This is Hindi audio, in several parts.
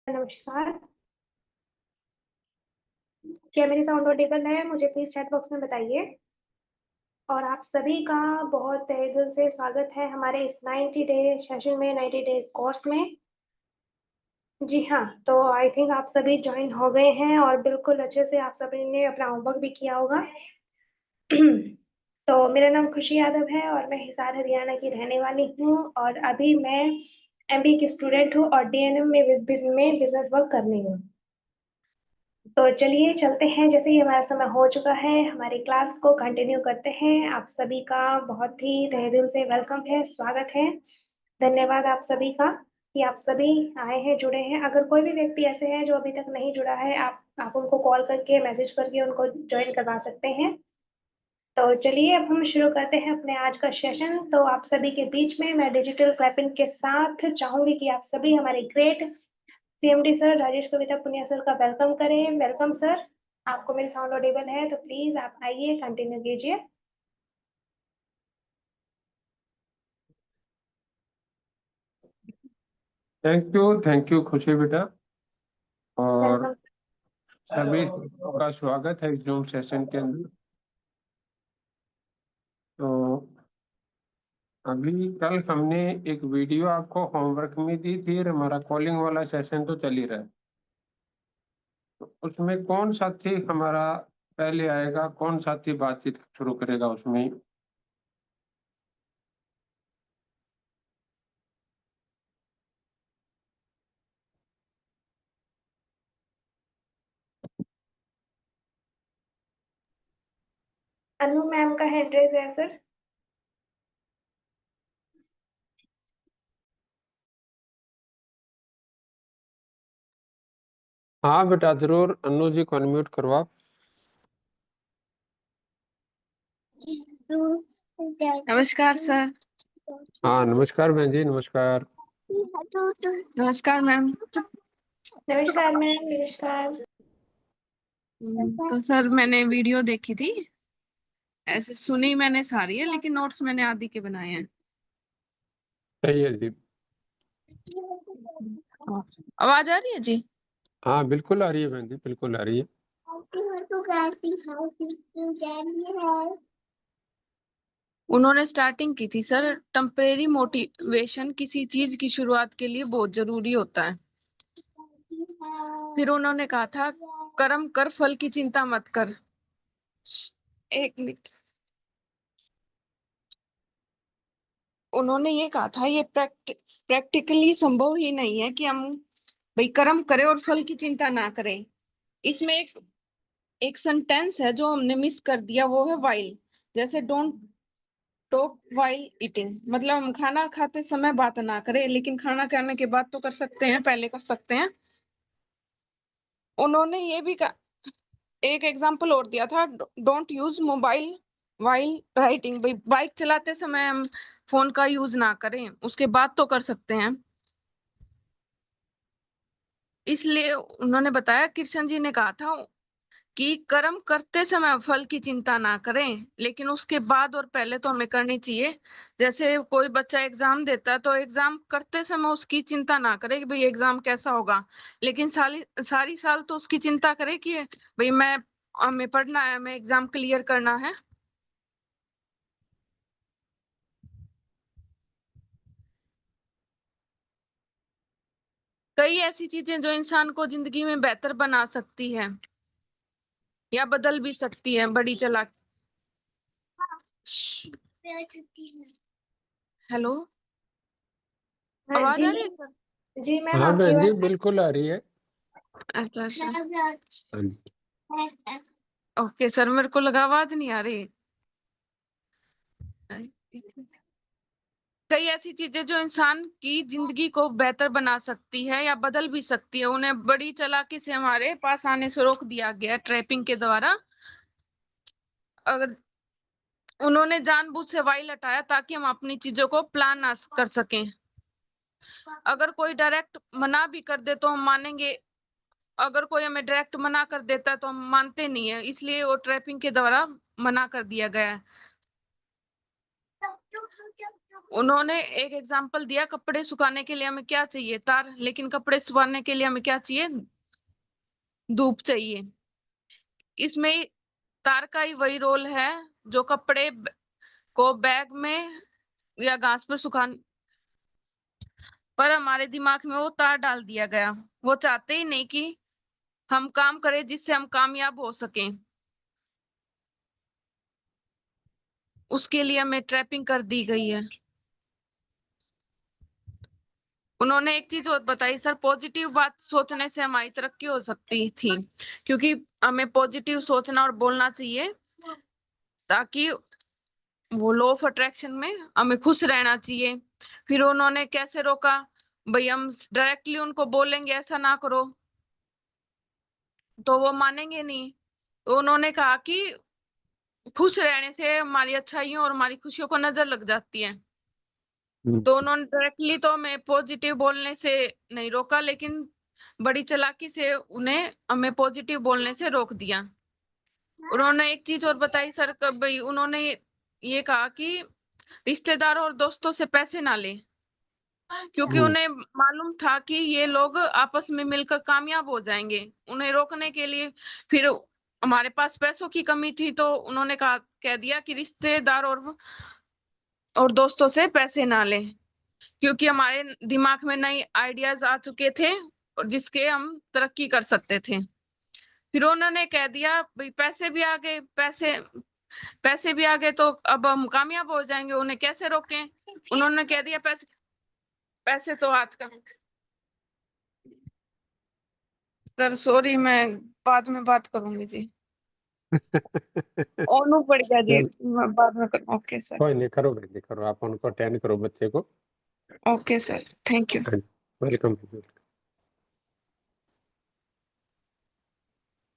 नमस्कार। क्या मेरी साउंड ऑडिबल है? मुझे प्लीज़ चैट बॉक्स में बताइए। और आप सभी का बहुत तहे दिल से स्वागत है हमारे इस 90 डे सेशन में, 90 डेज़ कोर्स में। जी हाँ, तो आई थिंक आप सभी जॉइन हो गए हैं और बिल्कुल अच्छे से आप सभी ने अपना होमवर्क भी किया होगा। तो मेरा नाम खुशी यादव है और मैं हिसार हरियाणा की रहने वाली हूँ और अभी मैं एमबीए की स्टूडेंट हूँ और डीएनएम में बिज़नेस वर्क कर रही हूँ। तो चलिए चलते हैं, जैसे ही हमारा समय हो चुका है हमारी क्लास को कंटिन्यू करते हैं। आप सभी का बहुत ही तहे दिल से वेलकम है, स्वागत है। धन्यवाद आप सभी का कि आप सभी आए हैं, जुड़े हैं। अगर कोई भी व्यक्ति ऐसे है जो अभी तक नहीं जुड़ा है, आप उनको कॉल करके, मैसेज करके उनको ज्वाइन करवा सकते हैं। तो चलिए अब हम शुरू करते हैं अपने आज का सेशन। तो आप सभी के बीच में मैं डिजिटल क्लैपिंग के साथ चाहूंगी कि आप सभी हमारे ग्रेट सीएमडी सर राजेश कविता पुनिया सर का वेलकम करें। Welcome sir. आपको मेरी साउंड ऑडिबल है तो प्लीज आप आइए, कंटिन्यू कीजिए। थैंक यू खुशी बेटा। और वेलकम। सभी का स्वागत है जूम सेशन के अंदर। तो अभी कल हमने एक वीडियो आपको होमवर्क में दी थी और हमारा कॉलिंग वाला सेशन तो चल ही रहा है। तो उसमें कौन साथी हमारा पहले आएगा, कौन साथी बातचीत शुरू करेगा उसमें? अनु मैम का हैंड रेज है सर। हाँ बेटा, जरूर। अनु जी को अनम्यूट करवा। नमस्कार सर। हाँ नमस्कार बहन जी, नमस्कार। नमस्कार मैम। नमस्कार मैम, नमस्कार। तो सर मैंने वीडियो देखी थी, ऐसे सुनी मैंने सारी है लेकिन नोट्स मैंने आदि के बनाए हैं। सही है जी। आवाज आ रही है जी? हाँ बिल्कुल आ रही है बहन जी, बिल्कुल आ रही है। उन्होंने स्टार्टिंग की थी सर, टेम्परेरी मोटिवेशन किसी चीज की शुरुआत के लिए बहुत जरूरी होता है। फिर उन्होंने कहा था कर्म कर, फल की चिंता मत कर। एक मिनट। उन्होंने ये कहा था ये प्रैक्टिकली संभव ही नहीं है कि हम भाई कर्म करें और फल की चिंता ना करें। इसमें एक सेंटेंस है जो हमने मिस कर दिया, वो है वाइल। जैसे डोंट टॉक वाइल ईटिंग, मतलब हम खाना खाते समय बात ना करें, लेकिन खाना खाने के बाद तो कर सकते हैं, पहले कर सकते हैं। उन्होंने ये भी कहा, एक एग्जांपल और दिया था, don't use mobile while writing, भाई बाइक चलाते समय हम फोन का यूज ना करें, उसके बाद तो कर सकते हैं। इसलिए उन्होंने बताया, कृष्ण जी ने कहा था कि कर्म करते समय फल की चिंता ना करें, लेकिन उसके बाद और पहले तो हमें करनी चाहिए। जैसे कोई बच्चा एग्जाम देता है तो एग्जाम करते समय उसकी चिंता ना करे कि भाई एग्जाम कैसा होगा, लेकिन सारी सारी साल तो उसकी चिंता करे कि भाई हमें पढ़ना है, हमें एग्जाम क्लियर करना है। कई ऐसी चीजें जो इंसान को जिंदगी में बेहतर बना सकती है या बदल भी सकती है, बड़ी चालाक। हेलो, हाँ आवाज जी। आ रही है सर? जी मैम, हाँ आपकी बहन जी बात। बिल्कुल आ रही है। अच्छा अच्छा। हाँ जी। ओके सर, मेरे को लगा आवाज नहीं आ रही। कई ऐसी चीजें जो इंसान की जिंदगी को बेहतर बना सकती है या बदल भी सकती है, उन्हें बड़ी चालाकी से हमारे पास आने से रोक दिया गया ट्रैपिंग के द्वारा। अगर उन्होंने जानबूझ से वाइल हटाया ताकि हम अपनी चीजों को प्लान ना कर सकें। अगर कोई डायरेक्ट मना भी कर दे तो हम मानेंगे, अगर कोई हमें डायरेक्ट मना कर देता है तो हम मानते नहीं है, इसलिए वो ट्रैपिंग के द्वारा मना कर दिया गया है। उन्होंने एक एग्जाम्पल दिया, कपड़े सुखाने के लिए हमें क्या चाहिए, तार, लेकिन कपड़े सुखाने के लिए हमें क्या चाहिए, धूप चाहिए। इसमें तार का ही वही रोल है, जो कपड़े को बैग में या घास पर सुखा, पर हमारे दिमाग में वो तार डाल दिया गया। वो चाहते ही नहीं कि हम काम करें जिससे हम कामयाब हो सकें। उसके लिए हमें ट्रैपिंग कर दी गई है। उन्होंने एक चीज और बताई सर, पॉजिटिव बात सोचने से हमारी तरक्की हो सकती थी, क्योंकि हमें पॉजिटिव सोचना और बोलना चाहिए, ताकि वो लॉ ऑफ अट्रैक्शन में हमें खुश रहना चाहिए। फिर उन्होंने कैसे रोका, भाई हम डायरेक्टली उनको बोलेंगे ऐसा ना करो तो वो मानेंगे नहीं। तो उन्होंने कहा कि खुश रहने से हमारी अच्छाइयों और हमारी खुशियों को नजर लग जाती है। तो उन्होंने डायरेक्टली तो हमें पॉजिटिव बोलने से नहीं रोका, लेकिन बड़ी चालाकी से उन्हें हमें पॉजिटिव बोलने से रोक दिया। उन्होंने एक चीज और बताई सर, भाई उन्होंने ये कहा कि रिश्तेदारों और दोस्तों से पैसे ना ले, क्योंकि उन्हें मालूम था कि ये लोग आपस में मिलकर कामयाब हो जाएंगे। उन्हें रोकने के लिए फिर हमारे पास पैसों की कमी थी, तो उन्होंने कह दिया कि रिश्तेदार और दोस्तों से पैसे ना लें, क्योंकि हमारे दिमाग में नए आइडियाज आ चुके थे और जिसके हम तरक्की कर सकते थे। फिर उन्होंने कह दिया भाई पैसे भी आ गए, पैसे भी आ गए तो अब हम कामयाब हो जाएंगे, उन्हें कैसे रोकें। उन्होंने कह दिया पैसे पैसे तो हाथ का। सर सॉरी, मैं बाद में बात करूंगी जी। ओनू पड़ गया जी, चल मैं बाद में करूँ। Okay sir. कोई नहीं, करो बेटे करो, आप उनको अटेंड करो बच्चे को। Okay sir, thank you. Welcome.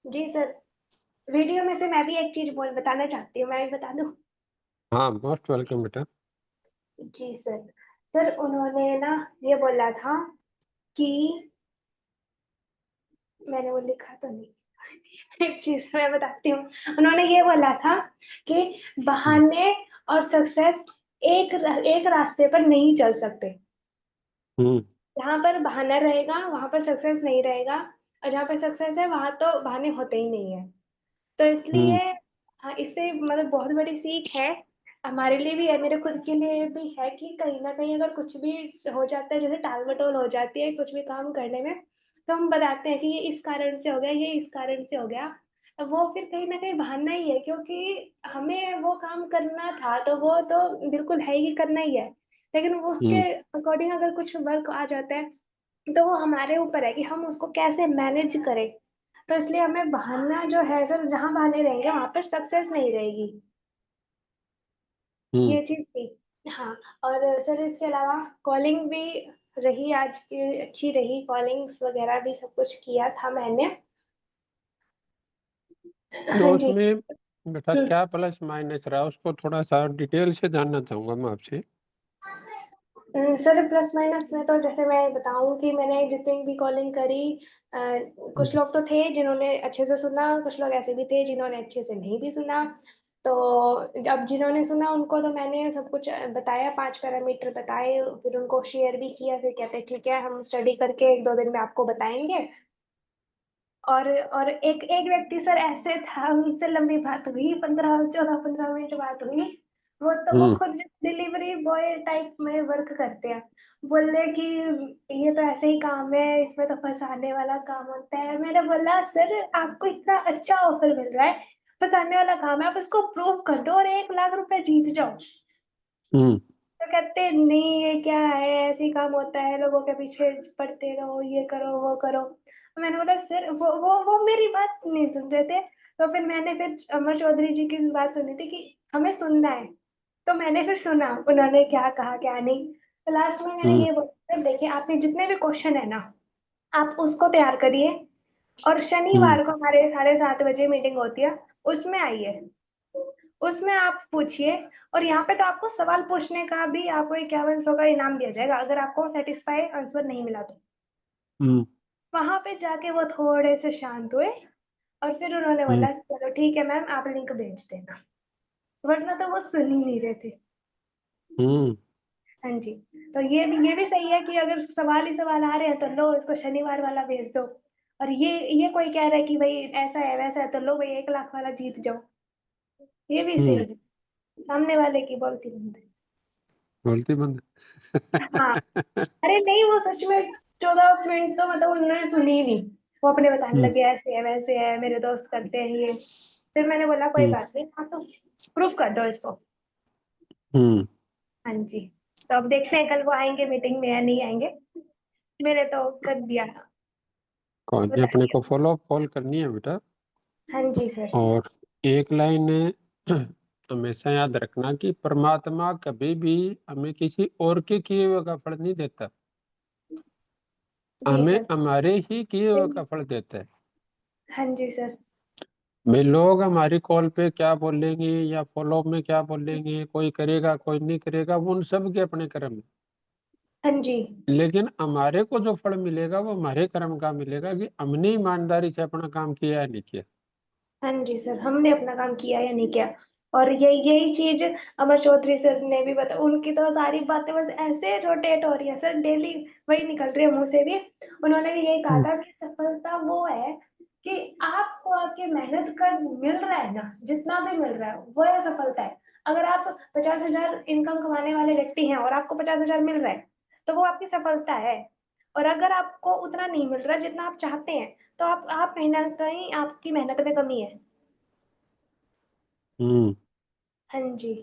जी सर, वीडियो में से मैं भी एक चीज बताना चाहती हूँ, मैं भी बता दूं। हाँ मोस्ट वेलकम बेटा। जी सर। सर उन्होंने ना ये बोला था कि, मैंने वो लिखा तो नहीं एक चीज मैं बताती हूँ। उन्होंने ये बोला था कि बहाने और सक्सेस एक रास्ते पर नहीं चल सकते। जहाँ पर बहाना रहेगा वहां पर सक्सेस नहीं रहेगा, और जहाँ पर सक्सेस है वहां तो बहाने होते ही नहीं है। तो इसलिए हाँ, इससे मतलब बहुत बड़ी सीख है हमारे लिए भी है, मेरे खुद के लिए भी है, कि कहीं ना कहीं अगर कुछ भी हो जाता है, जैसे टाल मटोल हो जाती है कुछ भी काम करने में, तो हम बताते हैं कि ये इस कारण से हो गया, ये इस कारण से हो गया। वो फिर कहीं ना कहीं बहाना ही है, क्योंकि हमें वो काम करना था तो वो तो बिल्कुल है ही, करना ही है। लेकिन वो उसके अकॉर्डिंग अगर कुछ वर्क आ जाता है, तो वो हमारे ऊपर है कि हम उसको कैसे मैनेज करें। तो इसलिए हमें बहाना जो है सर, जहाँ बहाने रहेंगे वहां पर सक्सेस नहीं रहेगी। ये चीज थी। हाँ, और सर इसके अलावा कॉलिंग भी रही आज की, अच्छी रही, कॉलिंग्स वगैरह भी सब कुछ किया था मैंने। तो हाँ जी। उसमें बेटा क्या प्लस माइनस रहा, उसको थोड़ा सा डिटेल से जानना चाहूंगा मैं आपसे। सर प्लस माइनस में तो जैसे मैं बताऊं कि मैंने जितनी भी कॉलिंग करी, कुछ लोग तो थे जिन्होंने अच्छे से सुना, कुछ लोग ऐसे भी थे जिन्होंने अच्छे से नहीं भी सुना। तो अब जिन्होंने सुना उनको तो मैंने सब कुछ बताया, 5 पैरामीटर बताए, फिर उनको शेयर भी किया, फिर कहते ठीक है हम स्टडी करके 1-2 दिन में आपको बताएंगे। और एक एक व्यक्ति सर ऐसे था, उनसे लंबी बात हुई, 14-15 मिनट बात हुई। वो खुद डिलीवरी बॉय टाइप में वर्क करते हैं। बोले कि ये तो ऐसे ही काम है, इसमें तो फंसाने वाला काम होता है। मैंने बोला सर आपको इतना अच्छा ऑफर मिल रहा है, फंसाने वाला काम है, आप इसको प्रूव कर दो और 1 लाख रुपए जीत जाओ। तो कहते नहीं ये क्या है, ऐसे ही काम होता है, लोगों के पीछे पड़ते रहो, ये करो वो करो। मैंने बोला सर वो मेरी बात नहीं सुन रहे थे। तो फिर मैंने फिर अमर चौधरी जी की बात सुनी थी कि हमें सुनना है। तो मैंने फिर सुना उन्होंने क्या कहा क्या नहीं। तो लास्ट में मैंने ये बोला सर देखिए, आपके जितने भी क्वेश्चन है ना, आप उसको तैयार करिए, और शनिवार को हमारे 7:30 बजे मीटिंग होती है, उसमें आइए, उसमें आप पूछिए। और यहाँ पे तो आपको सवाल पूछने का भी आपको 5100 का इनाम दिया जाएगा, अगर आपको सेटिस्फाई आंसर नहीं मिला तो। वहां पे जाके वो थोड़े से शांत हुए, और फिर उन्होंने बोला चलो ठीक है मैम, आप लिंक भेज देना। वरना तो वो सुन ही नहीं रहे थे। हाँ जी, तो ये भी सही है कि अगर सवाल ही सवाल आ रहे हैं तो लो इसको शनिवार वाला भेज दो, और ये कोई कह रहा है कि भाई ऐसा है वैसा है तो लो भाई 1 लाख वाला जीत जाओ, ये भी सही है, सामने वाले की बोलती बंद है। बोलती बंद। हाँ, अरे नहीं वो सच में 14 मिनट तो मतलब उन्होंने सुनी ही नहीं, वो अपने बताने लगे ऐसे है वैसे है मेरे दोस्त करते हैं ये, फिर मैंने बोला कोई बात नहीं, हाँ तो प्रूफ कर दो इसको। हाँ जी, तो अब देखते हैं कल वो आएंगे मीटिंग में या नहीं आएंगे, मैंने तो कर दिया, कौन जी, बता अपने को दिया। फॉलो करनी है बेटा। हाँ जी सर। और एक लाइन हमेशा याद रखना कि परमात्मा कभी भी हमें किसी और के किए हुए का फल नहीं देता, जी हमें सर। हमारे ही किए हुए का फल देता है। हाँ जी सर। भाई लोग हमारी कॉल पे क्या बोलेंगे या फॉलो में क्या बोलेंगे, कोई करेगा कोई नहीं करेगा, वो उन सब के अपने कर्म है। हाँ जी। लेकिन हमारे को जो फल मिलेगा वो हमारे कर्म का मिलेगा कि हमने ईमानदारी से अपना काम किया या नहीं किया। हाँ जी सर, हमने अपना काम किया या नहीं किया, और यही चीज अमर चौधरी सर ने भी बता, उनकी तो सारी बातें बस ऐसे रोटेट हो रही है सर, डेली वही निकल रही है मुंह से भी। उन्होंने भी यही कहा था कि सफलता वो है कि आपको आपकी मेहनत का मिल रहा है ना, जितना भी मिल रहा है वो है सफलता है। अगर आप 50,000 इनकम कमाने वाले व्यक्ति हैं और आपको 50,000 मिल रहा है तो वो आपकी सफलता है, और अगर आपको उतना नहीं मिल रहा जितना आप चाहते हैं तो आप कहीं ना कहीं आपकी मेहनत में कमी है। हम्म। हाँ जी,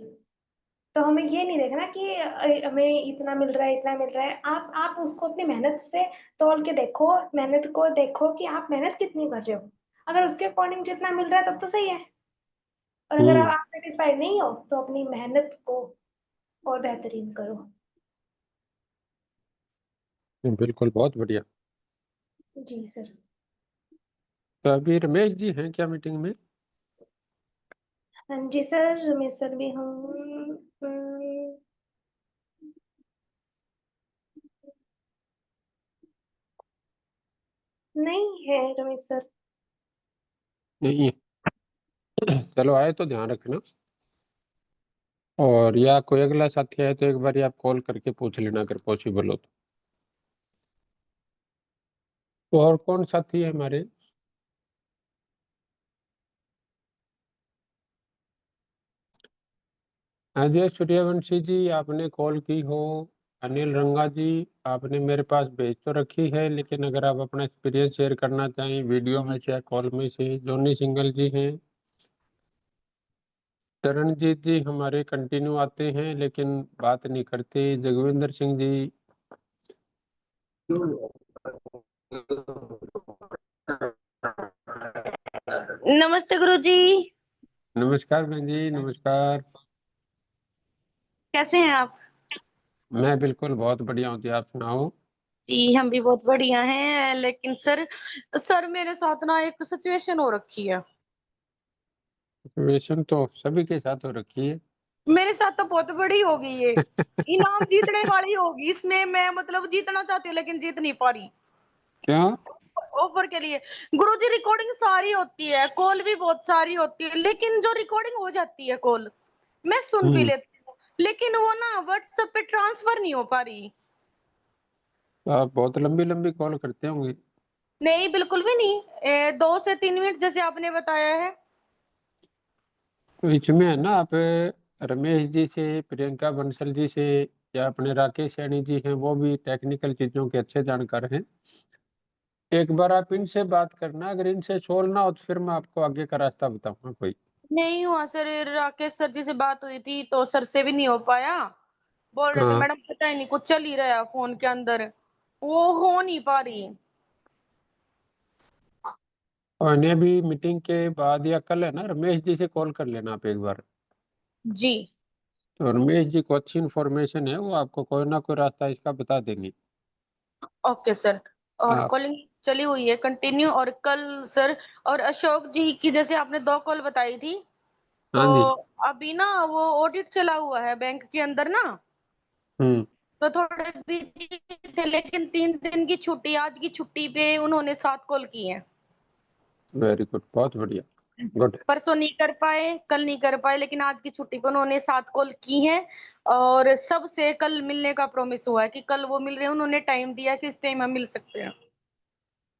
तो हमें ये नहीं देखना कि हमें इतना मिल रहा है इतना मिल रहा है, आप उसको अपनी मेहनत से तौल के देखो, मेहनत को देखो कि आप मेहनत कितनी कर रहे हो, अगर उसके अकॉर्डिंग जितना मिल रहा है तब तो सही है, और अगर हम्म। आप सेटिस्फाइड नहीं हो तो अपनी मेहनत को और बेहतरीन करो। बिल्कुल, बहुत बढ़िया। जी सर। तो अभी रमेश जी हैं क्या मीटिंग में? हाँ जी सर, रमेश सर भी हूँ। नहीं है रमेश सर। नहीं है। चलो आए तो ध्यान रखना, और या कोई अगला साथी आए तो एक बार आप कॉल करके पूछ लेना अगर पॉसिबल हो तो। और कौन साथी है हमारे? अजय सूर्यवंशी जी, आपने कॉल की हो। अनिल रंगा जी, आपने मेरे पास भेज तो रखी है, लेकिन अगर आप अपना एक्सपीरियंस शेयर करना चाहें वीडियो में से या कॉल में से। जोनी सिंगल जी हैं। चरणजीत जी हमारे कंटिन्यू आते हैं लेकिन बात नहीं करते। जगविंदर सिंह जी, नमस्ते गुरुजी। नमस्कार बहन जी, नमस्कार। कैसे हैं आप? मैं बिल्कुल बहुत बढ़िया हूँ जी, आप सुनाओ। जी हम भी बहुत बढ़िया हैं, लेकिन सर मेरे साथ ना एक सिचुएशन हो रखी है। सिचुएशन तो सभी के साथ हो रखी है। मेरे साथ तो बहुत बड़ी हो गई है। इनाम जीतने वाली होगी इसमें, मैं मतलब जीतना चाहती हूँ लेकिन जीत नहीं पा रही। क्या? ऑफर के लिए गुरुजी रिकॉर्डिंग सारी होती है, कॉल भी बहुत सारी होती है, लेकिन जो रिकॉर्डिंग हो जाती है कॉल मैं सुन भी हम्म। लेती हूँ, लेकिन वो ना व्हाट्सएप पे ट्रांसफर नहीं हो पा रही। तो आप बहुत लंबी लंबी कॉल करते होंगे। नहीं बिल्कुल भी नहीं, 2 से 3 मिनट जैसे आपने बताया है। तो इसमें है ना, आप रमेश जी से, प्रियंका बंसल जी से, या अपने राकेश सैनी जी हैं, वो भी टेक्निकल चीजों के अच्छे जानकार हैं। एक बार आप इनसे बात करना, अगर इनसे सोल्व ना हो तो फिर मैं आपको आगे का रास्ता बताऊंगा कोई। नहीं हुआ सर, राकेश सर जी से बात हुई थी तो सर से भी नहीं हो पाया। बोल रहे थे हाँ, मैडम पता ही नहीं कुछ चल ही रहा है फोन के अंदर, वो हो नहीं पा रही। और इन्हें भी मीटिंग के बाद या कल है ना, रमेश जी से कॉल कर लेना आप एक बार। जी तो रमेश जी को अच्छी इन्फॉर्मेशन है, वो आपको कोई ना कोई रास्ता इसका बता देंगे। Okay sir. और आप। कॉलिंग चली हुई है कंटिन्यू, और कल सर और अशोक जी की जैसे आपने 2 कॉल बताई थी, हाँ तो जी। अभी ना वो ऑडिट चला हुआ है बैंक के अंदर ना, हम्म। तो थोड़े बिजी थे, लेकिन 3 दिन की छुट्टी, आज की छुट्टी पे उन्होंने 7 कॉल की है। वेरी गुड, बहुत बढ़िया। गुड। परसों नहीं कर पाए, कल नहीं कर पाए, लेकिन आज की छुट्टी पे उन्होंने 7 कॉल की हैं और सबसे कल मिलने का प्रॉमिस हुआ है कि कल वो मिल रहे हैं। उन्होंने टाइम दिया कि इस टाइम हम मिल सकते हैं।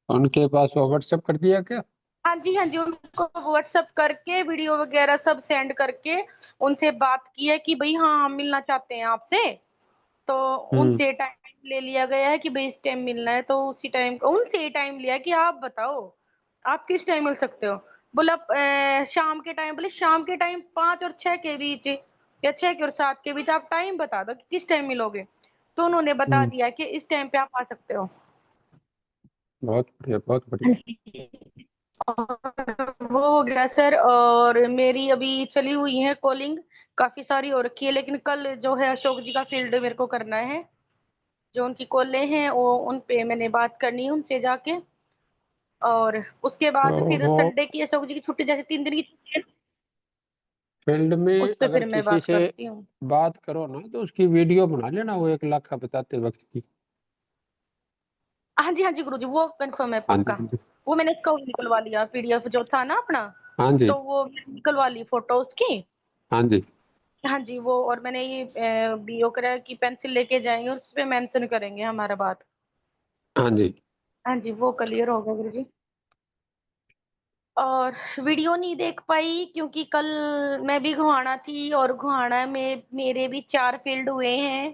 उनके पास वो व्हाट्सएप कर दिया क्या? हाँ जी, हाँ जी, उनको व्हाट्सएप करके वीडियो वगैरह सब सेंड करके उनसे बात की है कि भई हाँ, हम मिलना चाहते हैं आपसे। तो उनसे टाइम ले लिया गया है कि भई इस टाइम मिलना है, तो उसी टाइम उनसे टाइम लिया कि आप बताओ, आप किस टाइम मिल सकते हो? बोला शाम के टाइम, बोले शाम के टाइम 5 और 6 के बीच या 6 के और 7 के बीच आप टाइम बता दो कि किस टाइम मिलोगे। तो उन्होंने बता दिया कि इस टाइम पे आप आ सकते हो। बहुत बढ़िया, बहुत हाँ बढ़िया। जी। और वो हो गया सर, और मेरी अभी चली हुई है कॉलिंग, काफ़ी सारी हो रखी है, लेकिन कल जो है अशोक जी का फ़ील्ड मेरे को करना है। जो उनकी कॉलें हैं वो उन पे मैंने बात करनी है उनसे जाके, और उसके बाद तो फिर वो संडे की अशोक जी की छुट्टी, जैसे 3 दिन की छुट्टी है, फील्ड में उस पे अगर फिर मैं किसी बात से करती हूँ। बात करो ना तो उसकी वीडियो बना लेना, वो 1 लाख का बताते वक्त की। हाँ जी, हाँ जी गुरुजी, वो कन्फर्म है हाँ जी, पक्का। हाँ जी। वो मैंने इसका वो निकलवा लिया पीडीएफ जो था ना अपना, हाँ जी, तो वो निकलवा ली फ़ोटो उसकी। हाँ जी। हाँ जी, वो और मैंने ये बीओ करा कि पेंसिल लेके जाएँगे और उसपे मेंशन करेंगे हमारा बात। हाँ जी। हाँ जी, वो क्लियर हो गया गुरुजी। और वीडियो नहीं देख पाई क्योंकि कल मैं भी घुआना थी और घुआना में मेरे भी 4 फ़ील्ड हुए हैं,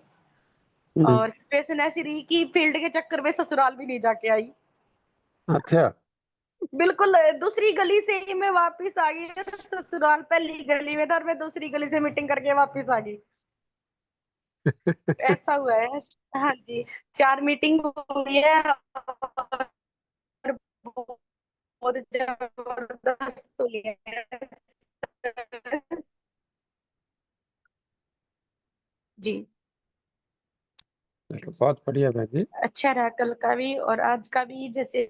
हम्म, और सिचुएशन ऐसी रही कि फ़ील्ड के चक्कर में ससुराल भी नहीं जाके आई। अच्छा। बिल्कुल दूसरी गली से ही मैं वापस आ गई, ससुराल पहली गली में था और मैं दूसरी गली से मीटिंग करके वापस आ गई। ऐसा हुआ है। हाँ जी, 4 मीटिंग हुई है और बहुत ज़बरदस्त हुई है। जी, चलो बहुत बढ़िया बहन जी। अच्छा रहा कल का भी और आज का भी। जैसे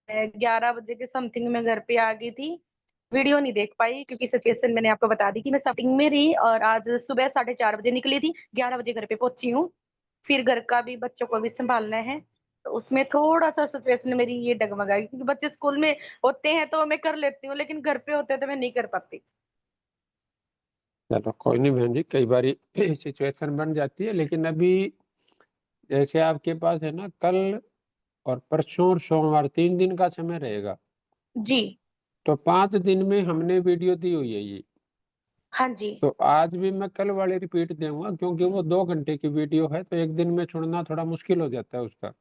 11 बजे के समथिंग मैं घर पे आ गई थी। वीडियो नहीं देख पाई क्योंकि सिचुएशन मैंने आपको बता दी कि मैं शॉपिंग में रही, और आज सुबह 4:30 बजे निकली थी, 11 बजे घर पे पहुंची हूँ। फिर घर का भी, बच्चों को भी संभालना है, तो उसमें थोड़ा-सा सिचुएशन मेरी ये डगमगाई क्योंकि बच्चे स्कूल में होते हैं तो मैं कर लेती हूँ, लेकिन घर पे होते हैं तो मैं नहीं कर पाती। चलो कोई नहीं बहन जी, कई बारी सिचुएशन बन जाती है, लेकिन अभी जैसे आपके पास है ना, कल और परसों और सोमवार 3 दिन का समय रहेगा, जी, तो 5 दिन में हमने वीडियो दी हुई है ये। हाँ जी। तो आज भी मैं कल वाली रिपीट दूंगा, क्योंकि वो 2 घंटे की वीडियो है, तो एक दिन में सुनना थोड़ा मुश्किल हो जाता है उसका।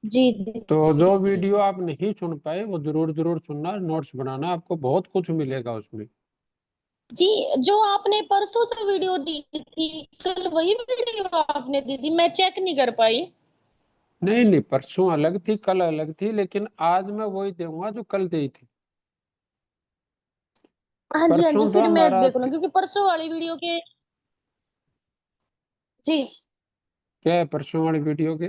जी, जी, तो जो जी, वीडियो जी। आप नहीं सुन पाए वो जरूर जरूर सुनना, नोट्स बनाना, आपको बहुत कुछ मिलेगा उसमें। जी, जो आपने परसों से वीडियो दी थी, कल वही वीडियो आपने दी थी, मैं चेक नहीं कर पाई। नहीं नहीं, परसों अलग थी, कल अलग थी, लेकिन आज मैं वही दूंगा जो कल दी थी। हाँ जी, हाँ जी, परसों तो फिर मैं हमारा देख लूँ क्योंकि परसों वाली वीडियो के। जी, क्या है परसों वाली वीडियो के?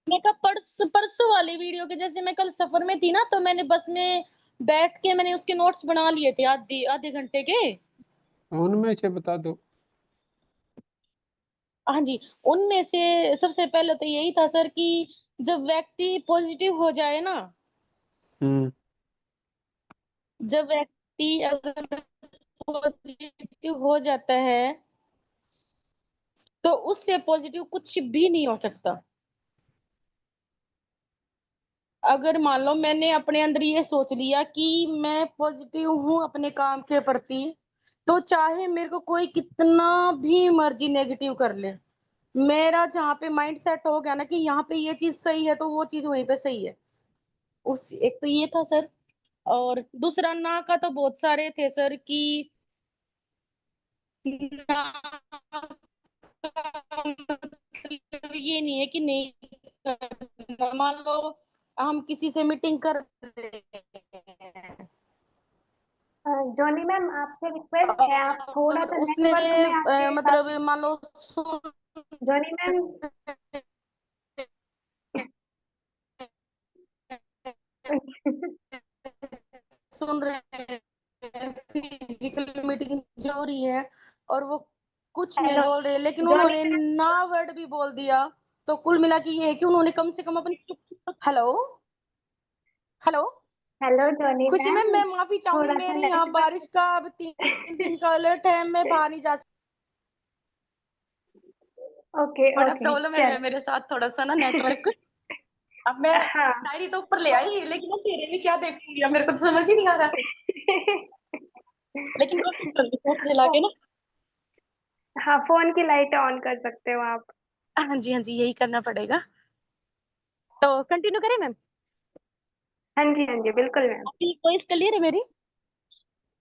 मैं कहा परसों वाली वीडियो के, जैसे मैं कल सफर में थी ना, तो मैंने बस में बैठ के मैंने उसके नोट्स बना लिए थे आधे आधे घंटे के। उनमें से बता दो। हाँ जी, उनमें से सबसे पहले तो यही था सर कि जब व्यक्ति पॉजिटिव हो जाए ना, हम्म। जब व्यक्ति अगर पॉजिटिव हो जाता है, तो उससे पॉजिटिव कुछ भी नहीं हो सकता। अगर मान लो मैंने अपने अंदर ये सोच लिया कि मैं पॉजिटिव हूँ अपने काम के प्रति, तो चाहे मेरे को कोई कितना भी मर्ज़ी नेगेटिव कर ले। मेरा जहाँ पे माइंड सेट हो गया ना कि यहाँ पे ये चीज़ सही है, तो वो चीज़ वहीं पे सही है। उस एक तो ये था सर, और दूसरा ना का तो बहुत सारे थे सर कि ना का मतलब ये नहीं है कि नहीं करना। मान लो हम किसी से मीटिंग कर रहे हैं जॉनी मैम, आपसे रिक्वेस्ट है, आप थोड़ा और सा उसने नेटवर्क में आके बात। मतलब मान लो जॉनी मैम। सुन रहे हैं, फिजिकल मीटिंग जो हो रही है और वो कुछ नहीं हेलो बोल रहे, लेकिन जॉनी उन्होंने मैम। ना वर्ड भी बोल दिया। तो कुल मिला के ये है कि उन्होंने कम से कम अपनी हेलो हेलो हेलो जॉनी खुशी मैम, मैम, मैं माफी चाहूंगी, थोड़ा सा मेरे यहाँ नेटवर्क बारिश का अब 3 दिन का अलर्ट है, मैं बाहर नहीं जा सकती। ओके बड़ा ओके प्रॉब्लम है चल। मेरे साथ, थोड़ा सा ना नेटवर्क। अब मैं हाँ डायरी तो ऊपर ले आई, लेकिन मैं तेरे में क्या देखूंगी, अब मेरे को तो समझ ही नहीं आ रहा। लेकिन कोशिश करूंगी फोन चला के ना। हाँ, फोन की लाइट ऑन कर सकते हो आप। हाँ जी हाँ जी, यही करना पड़ेगा। तो कंटिन्यू करें मैम? हाँ जी हाँ जी, बिल्कुल मैम। आपकी वॉइस क्लियर है मेरी?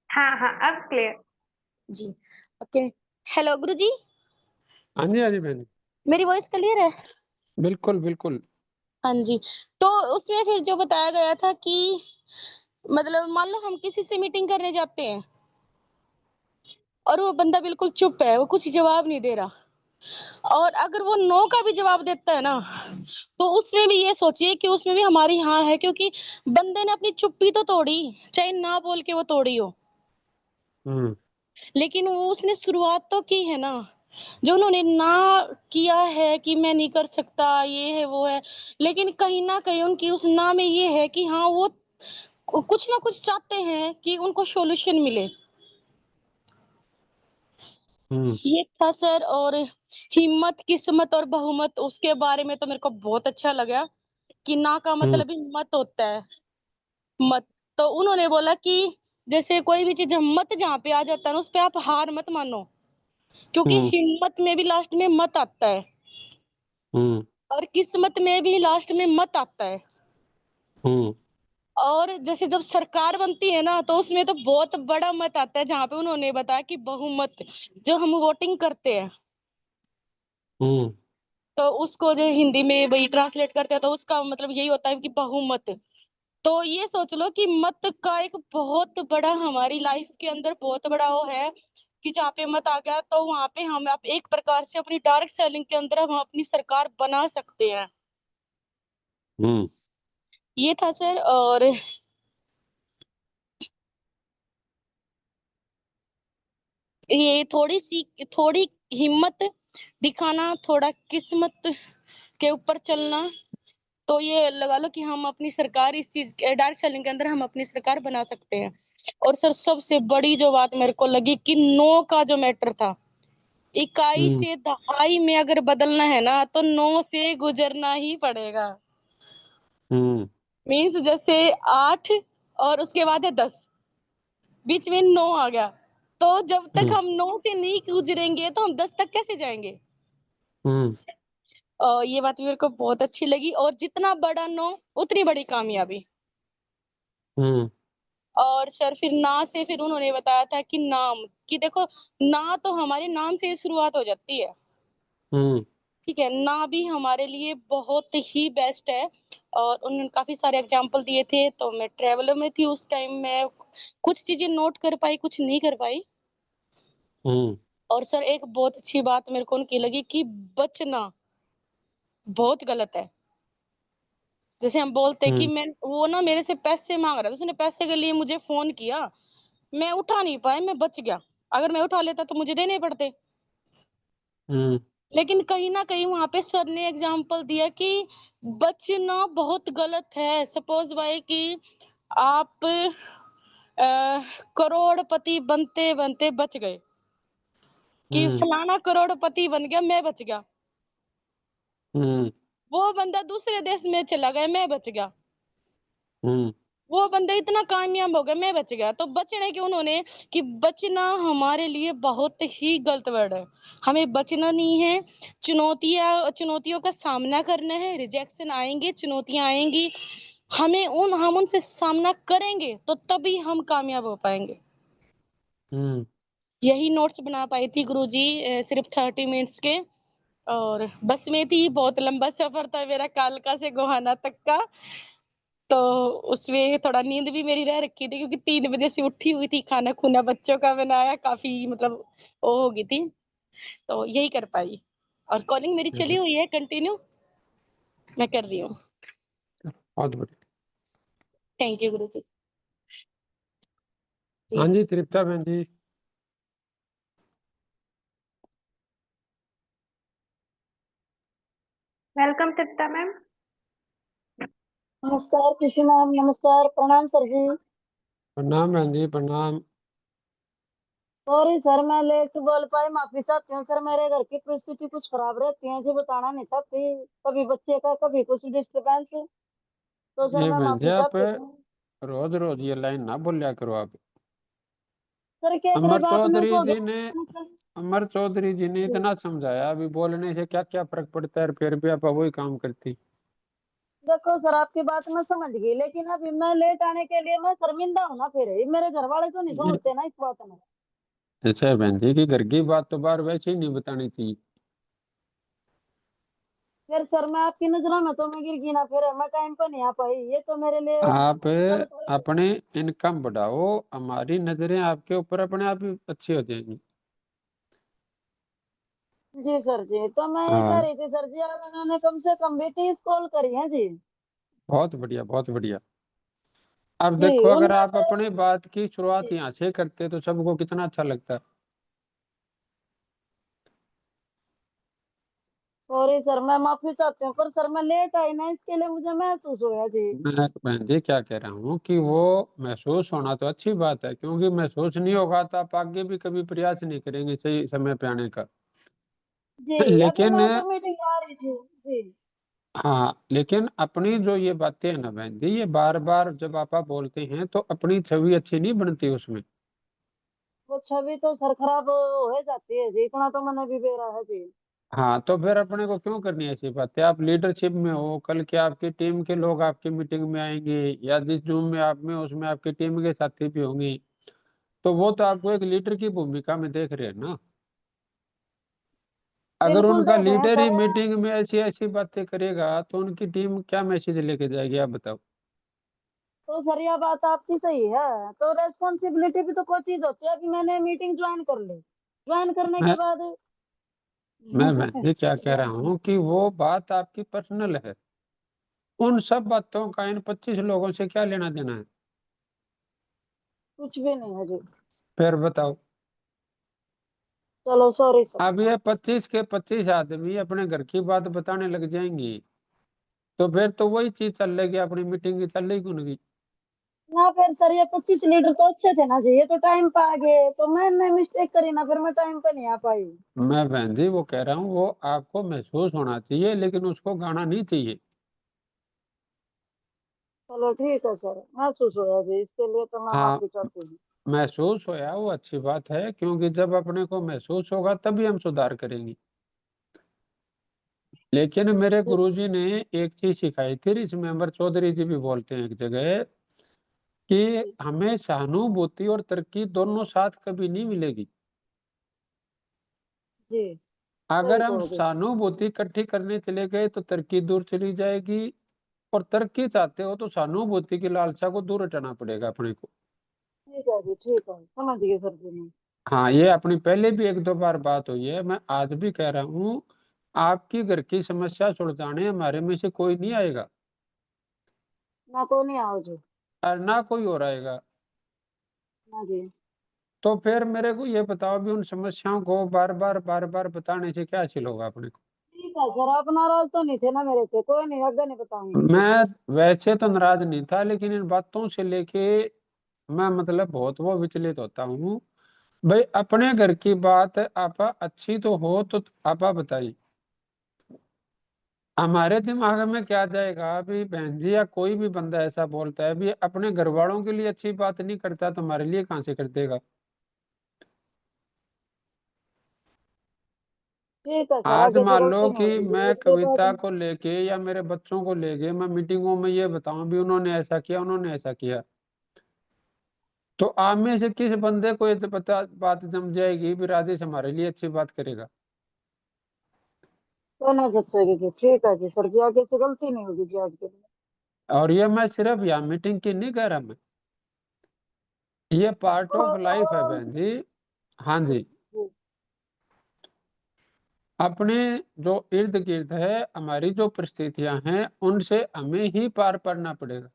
हाँ हाँ, अब क्लियर। जी ओके। हेलो गुरु जी, हाँ जी बहन, मेरी वॉइस क्लियर है? बिल्कुल बिल्कुल। हाँ जी। तो उसमें फिर जो बताया गया था कि मतलब मान लो हम किसी से मीटिंग करने जाते हैं और वो बंदा बिल्कुल चुप है, वो कुछ जवाब नहीं दे रहा, और अगर वो नो का भी जवाब देता है ना, तो उसमें भी ये सोचिए कि उसमें भी हमारी हाँ है, क्योंकि बंदे ने अपनी चुप्पी तो तोड़ी, चाहे ना बोल के वो तोड़ी हो, हम्म लेकिन वो उसने शुरुआत तो की है ना। जो उन्होंने ना किया है कि मैं नहीं कर सकता, ये है वो है, लेकिन कहीं ना कहीं उनकी उस ना में ये है कि हाँ वो कुछ ना कुछ चाहते हैं कि उनको सॉल्यूशन मिले। हम्म ये था सर। और हिम्मत, किस्मत और बहुमत, उसके बारे में तो मेरे को बहुत अच्छा लगा कि ना का हम्म मतलब ही मत होता है। मत, तो उन्होंने बोला कि जैसे कोई भी चीज मत जहाँ पे आ जाता है ना, उस पे आप हार मत मानो, क्योंकि हम्म हिम्मत में भी लास्ट में मत आता है हम्म और किस्मत में भी लास्ट में मत आता है। हम्म और जैसे जब सरकार बनती है ना, तो उसमें तो बहुत बड़ा मत आता है, जहाँ पे उन्होंने बताया कि बहुमत, जो हम वोटिंग करते हैं, हम्म तो उसको जो हिंदी में वही ट्रांसलेट करते हैं, तो उसका मतलब यही होता है कि बहुमत। तो ये सोच लो कि मत का एक बहुत बड़ा हमारी लाइफ के अंदर बहुत बड़ा वो है कि जहाँ पे मत आ गया, तो वहां पे हम आप एक प्रकार से अपनी डायरेक्ट सेलिंग के अंदर हम अपनी सरकार बना सकते हैं। हम्म ये था सर। और ये थोड़ी हिम्मत दिखाना, थोड़ा किस्मत के ऊपर चलना, तो ये लगा लो कि हम अपनी सरकार इस चीज डायरेक्ट सेलिंग के अंदर हम अपनी सरकार बना सकते हैं। और सर सबसे बड़ी जो बात मेरे को लगी कि नो का जो मैटर था, इकाई हम्म से दहाई में अगर बदलना है ना, तो नो से गुजरना ही पड़ेगा। हम्म मीन्स जैसे 8 और उसके बाद है 10, बीच में नो आ गया, तो जब तक हम्म हम नो से नहीं गुजरेंगे तो हम 10 तक कैसे जाएंगे? हम्म ये बात मेरे को बहुत अच्छी लगी। और जितना बड़ा नो, उतनी बड़ी कामयाबी। हम्म और सर फिर ना से फिर उन्होंने बताया था कि नाम, कि देखो ना तो हमारे नाम से शुरुआत हो जाती है, हम्म ठीक है, ना भी हमारे लिए बहुत ही बेस्ट है। और उन्होंने काफी सारे एग्जाम्पल दिए थे, तो मैं ट्रेवलर में थी उस टाइम, मैं कुछ चीजें नोट कर पाई, कुछ नहीं कर पाई। हम्म और सर एक बहुत अच्छी बात मेरे को उनकी लगी कि बचना बहुत गलत है। जैसे हम बोलते हैं कि हम्म मैं, वो ना मेरे से पैसे मांग रहा था, उसने पैसे के लिए मुझे फोन किया, मैं उठा नहीं पाया, मैं बच गया, अगर मैं उठा लेता तो मुझे देने पड़ते। हम्म लेकिन कहीं ना कहीं वहां पे सर ने एग्जाम्पल दिया कि बचना बहुत गलत है। सपोज भाई कि आप करोड़पति बनते बनते बच गए, कि हम्म फलाना करोड़पति बन गया, मैं बच गया, हम्म वो बंदा दूसरे देश में चला गया, मैं बच गया, हम्म वो बंदा इतना कामयाब हो गया, मैं बच गया। तो बचने के उन्होंने कि बचना हमारे लिए बहुत ही गलत वर्ड है, हमें बचना नहीं है। चुनौतियों का सामना करना है, रिजेक्शन आएंगे, चुनौतियां आएंगी, हम उनसे सामना करेंगे तो तभी हम कामयाब हो पाएंगे। हम्म यही नोट्स बना पाई थी गुरुजी, सिर्फ 30 मिनट्स के। और बस में थी, बहुत लंबा सफर था मेरा कालका से गोहाना तक का, तो उसमें थोड़ा नींद भी मेरी रह रखी थी, क्योंकि 3 बजे से उठी हुई थी, खाना खुना बच्चों का बनाया, काफी मतलब वो हो गई थी, तो यही कर पाई। और कॉलिंग मेरी चली चलो, हुई है कंटिन्यू, मैं कर रही हूँ। बहुत बढ़िया। थैंक यू गुरु जी। हाँ जी तृप्ता बहन जी। वेलकम तृप्ता मैम। नमस्कार कृषि मैम, नमस्कार, प्रणाम सर जी। प्रणाम बहन जी, प्रणाम। सॉरी सर, मैं लेट बोल पाई, माफी चाहती हूँ सर। मेरे घर की परिस्थिति कुछ खराब रहती है जी, बताना नहीं चाहती। कभी बच्चे का, कभी कुछ डिस्टर्बेंस, तो सर ये मैं बहन जी, माफी आप चाहती हूँ। रोज रोज ये लाइन ना बोलिया करो आप। सर क्या करे, अमर बात में चौधरी हो जी गया। ने अमर चौधरी जी ने इतना समझाया, अभी बोलने से क्या क्या फर्क पड़ता है, फिर भी आप वही काम करती। देखो सर, आपकी बात मैं समझ गई, लेकिन अभी मैं लेट आने के लिए मैं शर्मिंदा हूँ ना। फिर ये मेरे घर वाले तो नहीं समझते ना इस बात में। अच्छा है बहन जी, की घर की बात तो बाहर वैसे ही नहीं बतानी चाहिए। फिर सर मैं आपकी नजरों में तो मैं गिर गई ना, फिर मैं टाइम पर नहीं आ पाई, ये तो मेरे लिए आप गलत है। अपने इनकम बढ़ाओ, हमारी नजरें आपके ऊपर अपने आप ही अच्छी हो जाएंगी। जी सर जी, तो मैं ये कह हाँ, रही थी सर जी, अब मैंने कम से कम भी 30 कॉल करी है जी। बहुत बढ़िया, बहुत बढ़िया। अब जी देखो, अगर उनमें आप से। अपनी बात की शुरुआत जी यहाँ से करते तो सबको कितना अच्छा लगता है। सॉरी सर, मैं माफी चाहती हूँ, पर सर मैं लेट आई ना, इसके लिए मुझे महसूस हुआ जी। मैं बहन जी क्या कह रहा हूँ कि वो महसूस होना तो अच्छी बात है, क्योंकि महसूस नहीं होगा तो आप आगे भी कभी प्रयास नहीं करेंगे सही समय पे आने का। जी अभी लेकिन मैं तो मीटिंग आ रही थी जी। हाँ, लेकिन अपनी जो ये बातें हैं ना बहन जी, ये बार बार जब आप बोलते हैं तो अपनी छवि अच्छी नहीं बनती उसमें। वो छवि तो सर खराब हो जाती है जी, इतना तो मैंने भी बेरा है जी। हाँ, तो फिर अपने को क्यों करनी है ऐसी बातें। आप लीडरशिप में हो, कल के आपकी टीम के लोग आपकी मीटिंग में आएंगे, या जिस जूम में आप में उसमें आपकी टीम के साथी भी होंगे, तो वो तो आपको एक लीडर की भूमिका में देख रहे हैं ना। अगर बिल्कुल उनका देख रहे हैं लीडर ही सर। मीटिंग में ऐसी ऐसी बातें करेगा तो उनकी टीम क्या मैसेज लेके जाएगी, आप बताओ। तो सर यह बात आपकी सही है, तो रेस्पॉन्सिबिलिटी भी तो कोई चीज होती है। अभी मैंने मीटिंग ज्वाइन कर ली, ज्वाइन करने के मैं बाद मैं बहन जी क्या कह रहा हूँ कि वो बात आपकी पर्सनल है। उन सब बातों का इन 25 लोगों से क्या लेना देना है। कुछ भी नहीं है जी। फिर बताओ। चलो सॉरी सर। अब ये 25 के 25 आदमी अपने घर की बात बताने लग जाएंगी, तो फिर तो वही चीज चल रही, अपनी मीटिंग की चल रही क्यों नहीं। ना फिर सर, ये 25 लीटर तो अच्छे थे ना जी, ये तो टाइम पे आ गए, तो मैंने मिस्टेक करी ना, फिर मैं टाइम पे नहीं आ पाई। मैं बहन जी वो कह रहा हूँ, वो आपको महसूस होना चाहिए, लेकिन उसको गाना नहीं चाहिए। चलो ठीक है सर, महसूस हुआ जी, इसके लिए तो मैं हाँ, माफी चाहती हूँ। महसूस होया वो अच्छी बात है, क्योंकि जब अपने को महसूस होगा तभी हम सुधार करेंगे। लेकिन मेरे गुरुजी ने एक चीज सिखाई थी, इसमें अमर चौधरी जी भी बोलते हैं एक जगह, कि हमें सहानुभूति और तरक्की दोनों साथ कभी नहीं मिलेगी। जी अगर सही हम कहोगे। सहानुभूति इकट्ठी करने चले गए तो तरक्की दूर चली जाएगी, और तरक्की चाहते हो तो सहानुभूति की लालसा को दूर हटाना पड़ेगा अपने को। ठीक है जी, ठीक है, समझ गए सर जी मैं। हाँ, ये अपनी पहले भी एक दो बार बात हुई है, मैं आज भी कह रहा हूँ, आपकी घर की समस्या सुलझाने हमारे में से कोई नहीं आएगा, ना को नहीं आओ जी। और ना कोई और आएगा। ना जी। तो फिर मेरे को ये बताओ भी, उन समस्याओं को बार बार बताने से क्या हासिल होगा अपने को। ठीक है सर, आप नाराज तो नहीं थे ना मेरे से? कोई नहीं, अगर नहीं बताऊंगी। मैं वैसे तो नाराज नहीं था, लेकिन इन बातों से लेके मैं मतलब बहुत वो विचलित होता हूँ। भाई, अपने घर की बात आपा अच्छी तो हो तो आपा बताइए, हमारे दिमाग में क्या जाएगा अभी बहन जी, या कोई भी बंदा ऐसा बोलता है भी अपने घर वालों के लिए अच्छी बात नहीं करता तो हमारे लिए कहाँ से कर देगा। ठीक है सर, आज आगे से मान लो गलती नहीं कि होगी जी, मैं इसके बाद। कविता को लेके या मेरे बच्चों को लेके मैं मीटिंगों में ये बताऊं भी उन्होंने ऐसा किया, उन्होंने ऐसा किया, तो आप में से किस बंदे को ये तो पता बात जम जाएगी भी राजेश हमारे लिए अच्छी बात करेगा। तो नहीं जचेगी जी, ठीक है जी सर जी, आगे से गलती नहीं होगी जी आज के लिए। और ये मैं सिर्फ यहाँ मीटिंग की नहीं कह रहा, मैं ये पार्ट ऑफ लाइफ है और बहन जी। हाँ जी। जी, अपने जो इर्द गिर्द है, हमारी जो परिस्थितियां हैं, उनसे हमें ही पार पड़ना पड़ेगा।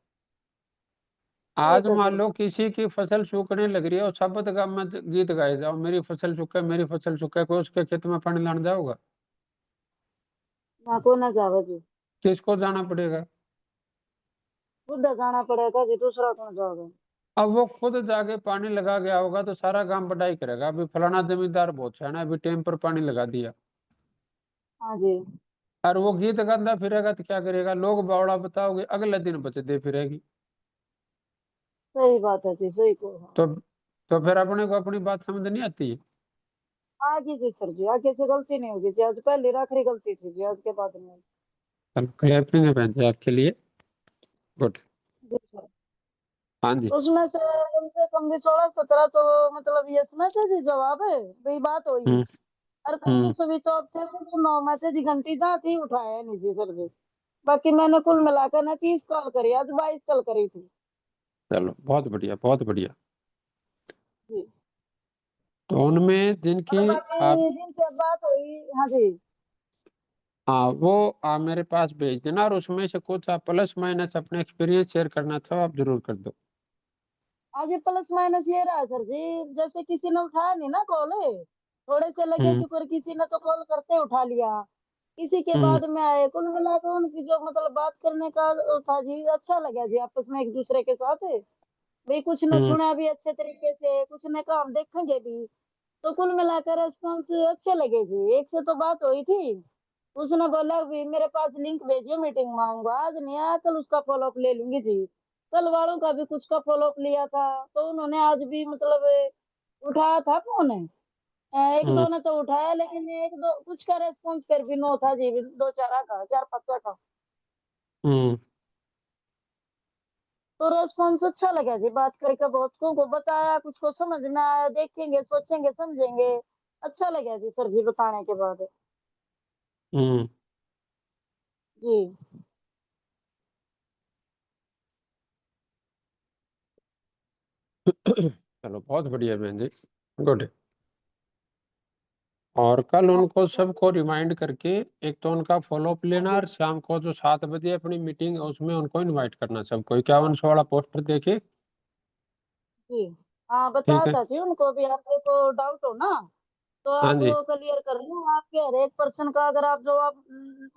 आज ठीक है मान सर। लो किसी की फसल सूखने लग रही है और शब्द गा मत गीत गाए जाओ, मेरी फसल सूखे मेरी फसल सूखे, कोई उसके खेत में पानी लाने जाओगा। ना को ना जावे जी। किसको जाना पड़ेगा। खुद जाना पड़ेगा जी, दूसरा कौन जाओगे। अब वो खुद जाके पानी लगा गया होगा तो सारा काम बढ़ाई करेगा, अभी फलाना जमींदार बहुत है ना, अभी टाइम पर पानी लगा दिया। हाँ जी। और वो गीत गाता फिरेगा तो क्या करेगा, लोग बावड़ा बताओगे, अगले दिन बचते फिरेगी। सही बात है जी, सही को। तो तो फिर अपने को अपनी बात समझ नहीं आती है। आगे जी सर जी, आगे से गलती नहीं होगी जी, आज पहली आखिरी गलती थी जी, आज के बाद नहीं होगी। चलो क्लैपिंग है बहन जी आपके लिए। गुड। जी सर। हाँ जी। उसमें से कम से कम जी 16-17 तो मतलब यस में थे जी, जवाब है भाई, बात हुई। हम्म। और कहीं हम्म। स्विच ऑफ थे तो 9 में से जी घंटी जहाँ थी उठाया नहीं जी सर जी। बाकी मैंने कुल मिलाकर ना 30 कॉल करी, आज 22 कॉल करी थी। चलो बहुत बढ़िया, बहुत बढ़िया। जी। तो उनमें जिनकी और बाकी आप, जिनसे बात हुई, हाँ जी। हाँ वो आप मेरे पास भेज देना, और उसमें से कुछ आप प्लस माइनस अपने एक्सपीरियंस शेयर करना चाहो आप जरूर कर दो। आज ये प्लस माइनस ये रहा सर जी, जैसे किसी ने उठाया नहीं ना कॉल, थोड़े से लगे हम्म। कि पर किसी ने तो कॉल करते उठा लिया, किसी के हम्म। बाद में आए, कुल मिलाकर उनकी जो मतलब बात करने का था जी, अच्छा लगा जी आपस में एक दूसरे के साथ। भाई कुछ ने हम्म। सुना भी अच्छे तरीके से, कुछ ने कहा हम देखेंगे भी। तो कुल मिलाकर रेस्पॉन्स अच्छे लगे जी। एक से तो बात हुई थी, उसने बोला भी मेरे पास लिंक भेजियो, मीटिंग में आऊंगा, आज नहीं आया कल उसका फॉलोअप ले लूंगी जी। कल वालों का भी कुछ का फॉलोअप लिया था, तो उन्होंने आज भी मतलब उठाया था फोन। एक हम्म। दो ने तो उठाया, लेकिन एक दो कुछ का रेस्पॉन्स फिर भी नो था जी, दो चार का, चार पांच का। हम्म। तो रेस्पॉन्स अच्छा लगा जी, बात करके बहुत को बताया, कुछ को समझ में आया, देखेंगे सोचेंगे समझेंगे। अच्छा लगा जी सर जी बताने के बाद। हम्म। जी। चलो बहुत बढ़िया बहन जी। गुड। और कल उनको सबको रिमाइंड करके एक तो उनका फॉलोअप हाँ लेना, जी। और शाम को जो 7 बजे अपनी मीटिंग है उसमें उनको इनवाइट करना, सबको 5100 वाला पोस्टर देके। जी। हाँ बताया ठीक है। था जी उनको भी, आपको को डाउट हो ना तो हाँ आप जी। वो क्लियर कर लो, आपके हर एक पर्सन का अगर आप जवाब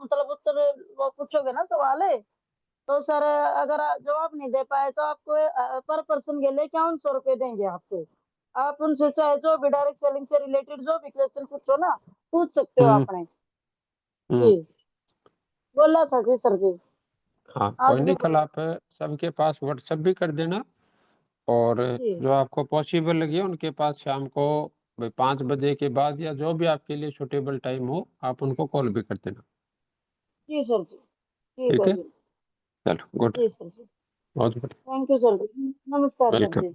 मतलब उत्तर वो पूछोगे ना सवाल है, तो सर अगर आप जवाब नहीं दे पाए तो आपको पर पर्सन के लिए 5100 रुपये देंगे आपको। आप उनसे चाहे जो भी डायरेक्ट सेलिंग से रिलेटेड जो भी क्वेश्चन पूछो ना, पूछ सकते हो हम्म। आपने। हम्म। जी। बोला था जी सर जी। हाँ आज कोई भी नहीं, कल बोला। आप सबके पास व्हाट्सएप भी कर देना, और जी। जो आपको पॉसिबल लगे उनके पास शाम को भाई 5 बजे के बाद या जो भी आपके लिए सुटेबल टाइम हो आप उनको कॉल भी कर देना। जी सर जी, ठीक ठीक है है। जी। चलो गुड। जी सर जी। बहुत बढ़िया। थैंक यू सर जी, नमस्कार सर वेलकम। जी।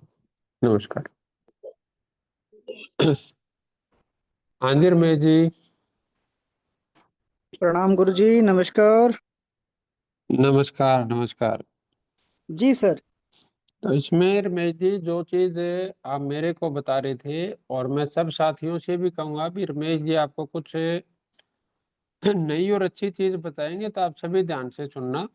नमस्कार। हाँ जी रमेश जी। प्रणाम गुरु जी, नमस्कार। नमस्कार नमस्कार। जी सर। तो इसमें रमेश जी जो चीज आप मेरे को बता रहे थे, और मैं सब साथियों से भी कहूंगा भी रमेश जी आपको कुछ नई और अच्छी चीज बताएंगे तो आप सभी ध्यान से सुनना,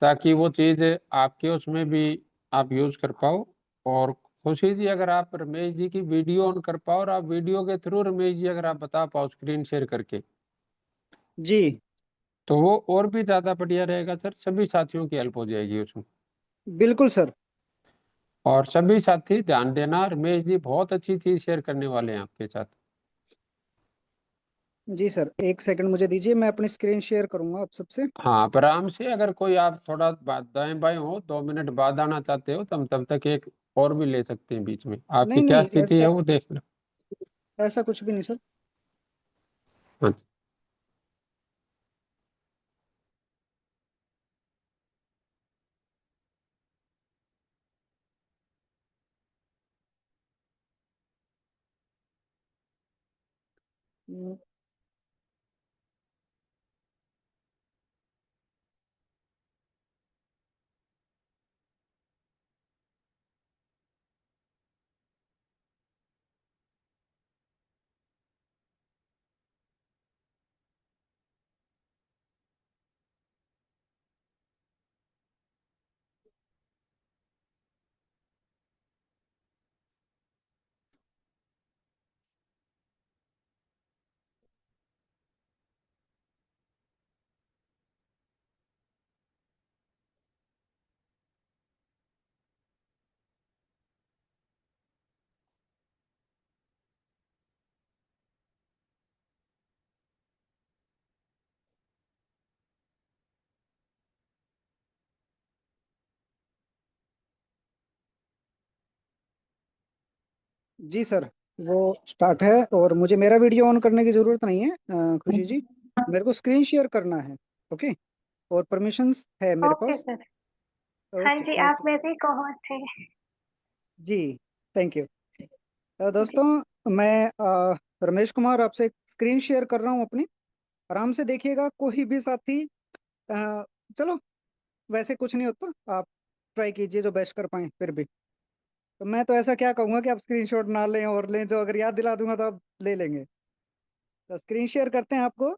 ताकि वो चीज आपके उसमें भी आप यूज कर पाओ। और खुशी जी अगर आप रमेश जी की वीडियो ऑन कर पाओ, और आप वीडियो के थ्रू रमेश जी अगर आप बता पाओ स्क्रीन शेयर करके, जी तो वो और भी ज्यादा बढ़िया रहेगा सर, सभी साथियों की हेल्प हो जाएगी उसमें। बिल्कुल सर। और सभी साथी ध्यान देना, रमेश जी बहुत अच्छी चीज शेयर करने वाले हैं आपके साथ। जी सर, एक सेकंड मुझे दीजिए, मैं अपनी स्क्रीन शेयर करूंगा आप सबसे। हाँ आप आराम से, अगर कोई आप थोड़ा दाएं बाएं हो 2 मिनट बाद आना चाहते हो तो हम तब तक एक और भी ले सकते हैं बीच में, आपकी नहीं क्या नहीं, स्थिति है वो देख लो। ऐसा कुछ भी नहीं सर। हाँ। हम्म, जी सर, वो स्टार्ट है और मुझे मेरा वीडियो ऑन करने की ज़रूरत नहीं है खुशी जी। मेरे को स्क्रीन शेयर करना है। ओके, और परमिशंस है मेरे ओके पास। सर। हाँ ओके जी, आप ओके वैसे ही कहो थे। जी, थैंक यू। जी। दोस्तों, मैं रमेश कुमार आपसे स्क्रीन शेयर कर रहा हूँ अपनी। आराम से देखिएगा, कोई भी साथी चलो वैसे कुछ नहीं होता, आप ट्राई कीजिए जो बेस्ट कर पाए फिर भी। तो मैं तो ऐसा क्या कहूँगा कि आप स्क्रीनशॉट ना लें और लें, जो अगर याद दिला दूंगा तो आप ले लेंगे। तो स्क्रीन शेयर करते हैं आपको।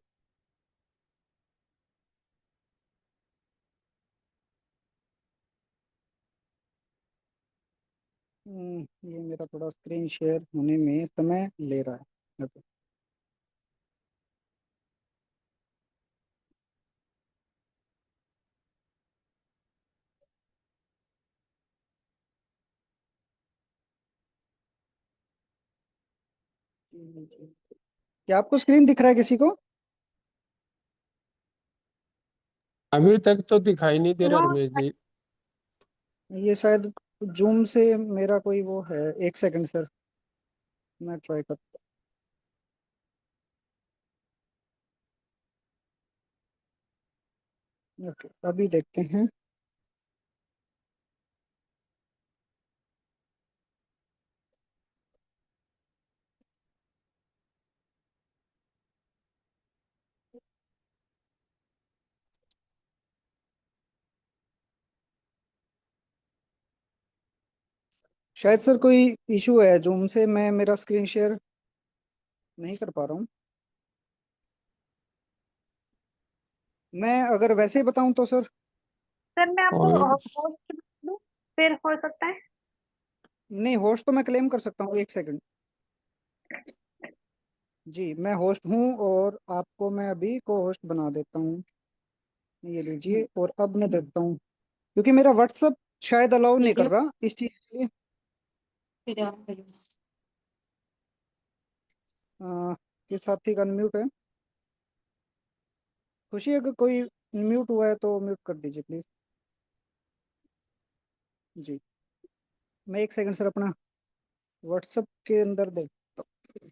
ये मेरा थोड़ा स्क्रीन शेयर होने में समय ले रहा है। ओके। क्या आपको स्क्रीन दिख रहा है किसी को? अभी तक तो दिखाई नहीं दे रहा नो। रमेश जी। ये शायद जूम से मेरा कोई वो है। एक सेकंड सर, मैं ट्राई करता हूँ। ओके, अभी देखते हैं। शायद सर कोई इशू है जूम से, मैं मेरा स्क्रीन शेयर नहीं कर पा रहा हूँ। मैं अगर वैसे ही बताऊं तो सर। सर मैं आपको और होस्ट दूं, फिर हो सकता है। नहीं, होस्ट तो मैं क्लेम कर सकता हूँ। एक सेकंड जी, मैं होस्ट हूँ और आपको मैं अभी को होस्ट बना देता हूँ। ये लीजिए, और अब मैं देखता हूँ क्योंकि मेरा व्हाट्सअप शायद अलाउ नहीं कर रहा इस चीज़ के लिए। किस साथी का अनम्यूट है? खुशी, अगर कोई म्यूट हुआ है तो म्यूट कर दीजिए प्लीज। जी, मैं एक सेकंड सर अपना व्हाट्सएप के अंदर देखता हूँ।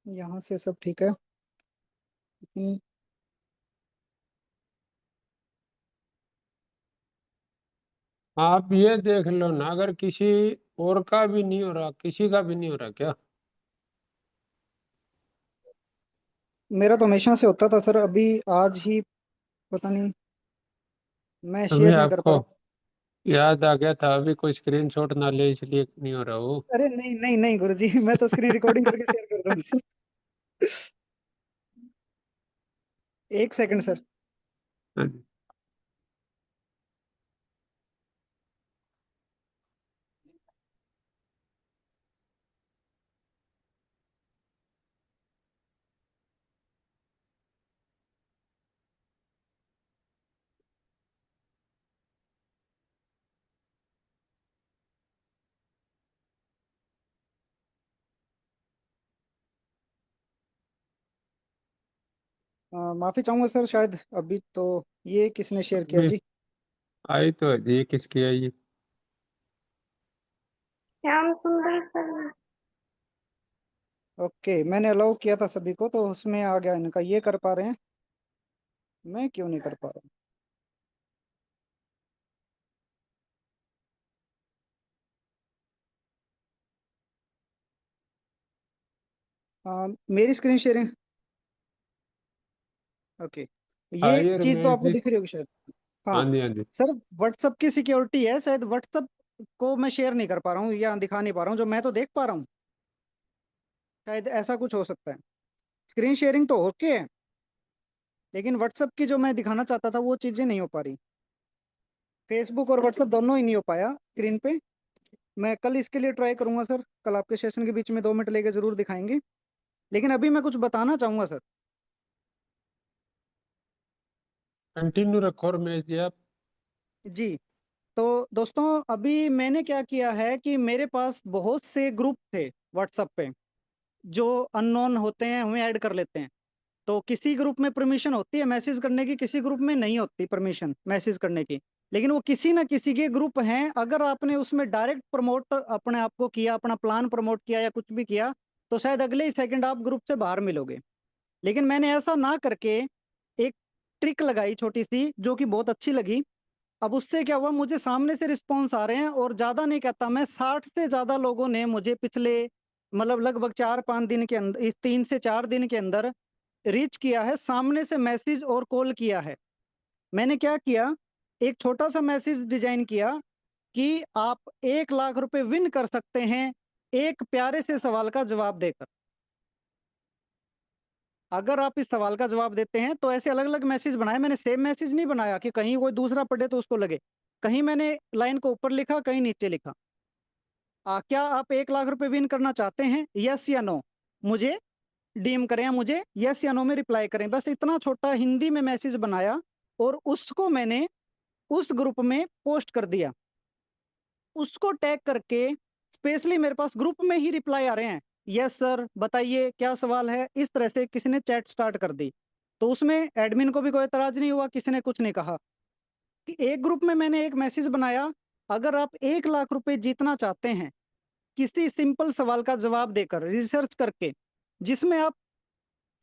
यहाँ से सब ठीक है। हम्म, आप ये देख लो ना, अगर किसी और का भी नहीं हो रहा, किसी का भी नहीं हो रहा क्या? मेरा तो हमेशा से होता था सर, अभी आज ही पता नहीं, मैं अभी शेयर नहीं कर पा आपको रहा हूँ। याद आ गया था, अभी कोई स्क्रीनशॉट ना ले इसलिए नहीं हो रहा वो। अरे नहीं नहीं नहीं गुरु जी, मैं तो स्क्रीन रिकॉर्डिंग करके शेयर कर रहा हूँ। एक सेकंड सर। हाँ। माफी चाहूंगा सर, शायद अभी तो ये किसने शेयर किया अभी जी? आई तो है, ये किसकी आई है? श्याम सुंदर सर। ओके, मैंने अलाउ किया था सभी को तो उसमें आ गया इनका। ये कर पा रहे हैं, मैं क्यों नहीं कर पा रहा हूँ? मेरी स्क्रीन शेयरिंग। ओके, ये आइए चीज तो रमेश आपको जी। दिख रही होगी शायद। हाँ हाँ जी, हाँ जी। सर, व्हाट्सअप की सिक्योरिटी है शायद, व्हाट्सअप को मैं शेयर नहीं कर पा रहा हूँ या दिखा नहीं पा रहा हूँ जो मैं तो देख पा रहा हूँ। शायद ऐसा कुछ हो सकता है। स्क्रीन शेयरिंग तो ओके है, लेकिन व्हाट्सअप की जो मैं दिखाना चाहता था वो चीज़ें नहीं हो पा रही। फेसबुक और व्हाट्सअप दोनों ही नहीं हो पाया स्क्रीन पे। मैं कल इसके लिए ट्राई करूंगा सर, कल आपके सेशन के बीच में 2 मिनट लेके जरूर दिखाएंगे। लेकिन अभी मैं कुछ बताना चाहूंगा सर। कंटिन्यू रखो रमेश जी आप। जी, तो दोस्तों, अभी मैंने क्या किया है कि मेरे पास बहुत से ग्रुप थे व्हाट्सएप पे, जो अननोन होते हैं हमें ऐड कर लेते हैं। तो किसी ग्रुप में परमिशन होती है मैसेज करने की, किसी ग्रुप में नहीं होती परमिशन मैसेज करने की। लेकिन वो किसी ना किसी के ग्रुप हैं। अगर आपने उसमें डायरेक्ट प्रमोट अपने आप को किया, अपना प्लान प्रमोट किया या कुछ भी किया, तो शायद अगले ही सेकंड आप ग्रुप से बाहर मिलोगे। लेकिन मैंने ऐसा ना करके एक ट्रिक लगाई छोटी सी, जो कि बहुत अच्छी लगी। अब उससे क्या हुआ, मुझे सामने से रिस्पॉन्स आ रहे हैं, और ज्यादा नहीं कहता मैं, 60 से ज्यादा लोगों ने मुझे पिछले मतलब लगभग 4-5 दिन के अंदर, इस 3 से 4 दिन के अंदर रीच किया है, सामने से मैसेज और कॉल किया है। मैंने क्या किया, एक छोटा सा मैसेज डिजाइन किया कि आप 1 लाख रुपए विन कर सकते हैं एक प्यारे से सवाल का जवाब देकर। अगर आप इस सवाल का जवाब देते हैं, तो ऐसे अलग अलग मैसेज बनाए मैंने, सेम मैसेज नहीं बनाया कि कहीं कोई दूसरा पढ़े तो उसको लगे। कहीं मैंने लाइन को ऊपर लिखा, कहीं नीचे लिखा। क्या आप 1 लाख रुपए विन करना चाहते हैं, यस या नो? मुझे डीएम करें या मुझे यस या नो में रिप्लाई करें। बस इतना छोटा हिंदी में मैसेज बनाया, और उसको मैंने उस ग्रुप में पोस्ट कर दिया। उसको टैग करके स्पेशली मेरे पास ग्रुप में ही रिप्लाई आ रहे हैं, यस सर बताइए क्या सवाल है, इस तरह से किसी ने चैट स्टार्ट कर दी। तो उसमें एडमिन को भी कोई एतराज नहीं हुआ, किसी ने कुछ नहीं कहा। कि एक ग्रुप में मैंने एक मैसेज बनाया, अगर आप 1 लाख रुपए जीतना चाहते हैं किसी सिंपल सवाल का जवाब देकर, रिसर्च करके, जिसमें आप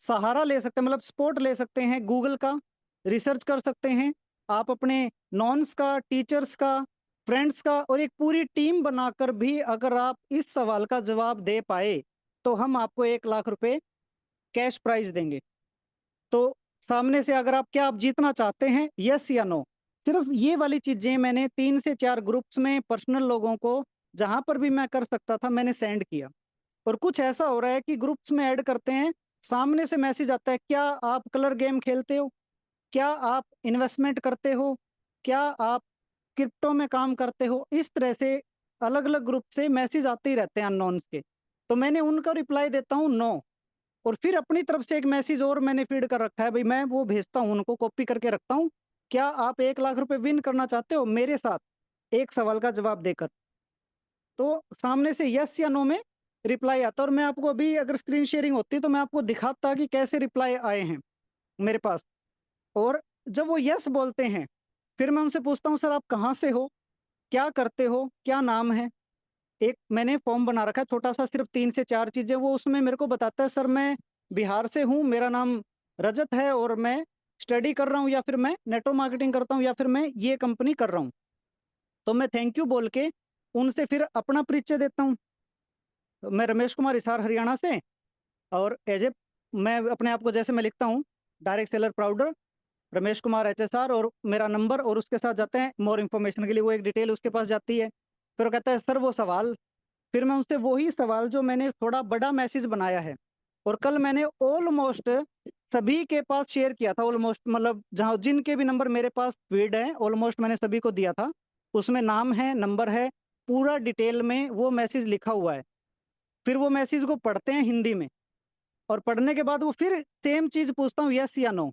सहारा ले सकते हैं, मतलब सपोर्ट ले सकते हैं गूगल का, रिसर्च कर सकते हैं आप अपने नॉन्स का, टीचर्स का, फ्रेंड्स का, और एक पूरी टीम बनाकर भी अगर आप इस सवाल का जवाब दे पाए, तो हम आपको 1 लाख रुपए कैश प्राइज देंगे। तो सामने से अगर आप, क्या आप जीतना चाहते हैं, यस या नो? सिर्फ ये वाली चीजें मैंने 3 से 4 ग्रुप्स में पर्सनल लोगों को, जहां पर भी मैं कर सकता था, मैंने सेंड किया। और कुछ ऐसा हो रहा है कि ग्रुप्स में ऐड करते हैं, सामने से मैसेज आता है, क्या आप कलर गेम खेलते हो, क्या आप इन्वेस्टमेंट करते हो, क्या आप क्रिप्टो में काम करते हो, इस तरह से अलग अलग ग्रुप से मैसेज आते ही रहते हैं अननोन्स के। तो मैंने उनका रिप्लाई देता हूँ नो, और फिर अपनी तरफ से एक मैसेज और मैंने फीड कर रखा है भाई, मैं वो भेजता हूँ, उनको कॉपी करके रखता हूँ, क्या आप 1 लाख रुपए विन करना चाहते हो मेरे साथ एक सवाल का जवाब देकर? तो सामने से यस या नो में रिप्लाई आता। और मैं आपको अभी, अगर स्क्रीन शेयरिंग होती तो मैं आपको दिखाता कि कैसे रिप्लाई आए हैं मेरे पास। और जब वो यस बोलते हैं, फिर मैं उनसे पूछता हूँ, सर आप कहाँ से हो, क्या करते हो, क्या नाम है? एक मैंने फॉर्म बना रखा है छोटा सा, सिर्फ 3 से 4 चीजें, वो उसमें मेरे को बताता है, सर मैं बिहार से हूँ, मेरा नाम रजत है, और मैं स्टडी कर रहा हूँ, या फिर मैं नेटवर्क मार्केटिंग करता हूँ, या फिर मैं ये कंपनी कर रहा हूँ। तो मैं थैंक यू बोल के उनसे फिर अपना परिचय देता हूँ। मैं रमेश कुमार, हिसार हरियाणा से, और एज ए, मैं अपने आप को जैसे मैं लिखता हूँ, direct seller prouder Ramesh Kumar HSR, और मेरा नंबर, और उसके साथ जाते हैं मोर इन्फॉर्मेशन के लिए, वो एक डिटेल उसके पास जाती है। फिर वो कहता है सर वो सवाल, फिर मैं उनसे वही सवाल जो मैंने थोड़ा बड़ा मैसेज बनाया है, और कल मैंने ऑलमोस्ट सभी के पास शेयर किया था, ऑलमोस्ट मतलब जहाँ जिनके भी नंबर मेरे पास फीड है, ऑलमोस्ट मैंने सभी को दिया था। उसमें नाम है, नंबर है, पूरा डिटेल में वो मैसेज लिखा हुआ है। फिर वो मैसेज को पढ़ते हैं हिंदी में, और पढ़ने के बाद वो फिर सेम चीज पूछता हूँ, यस या नो।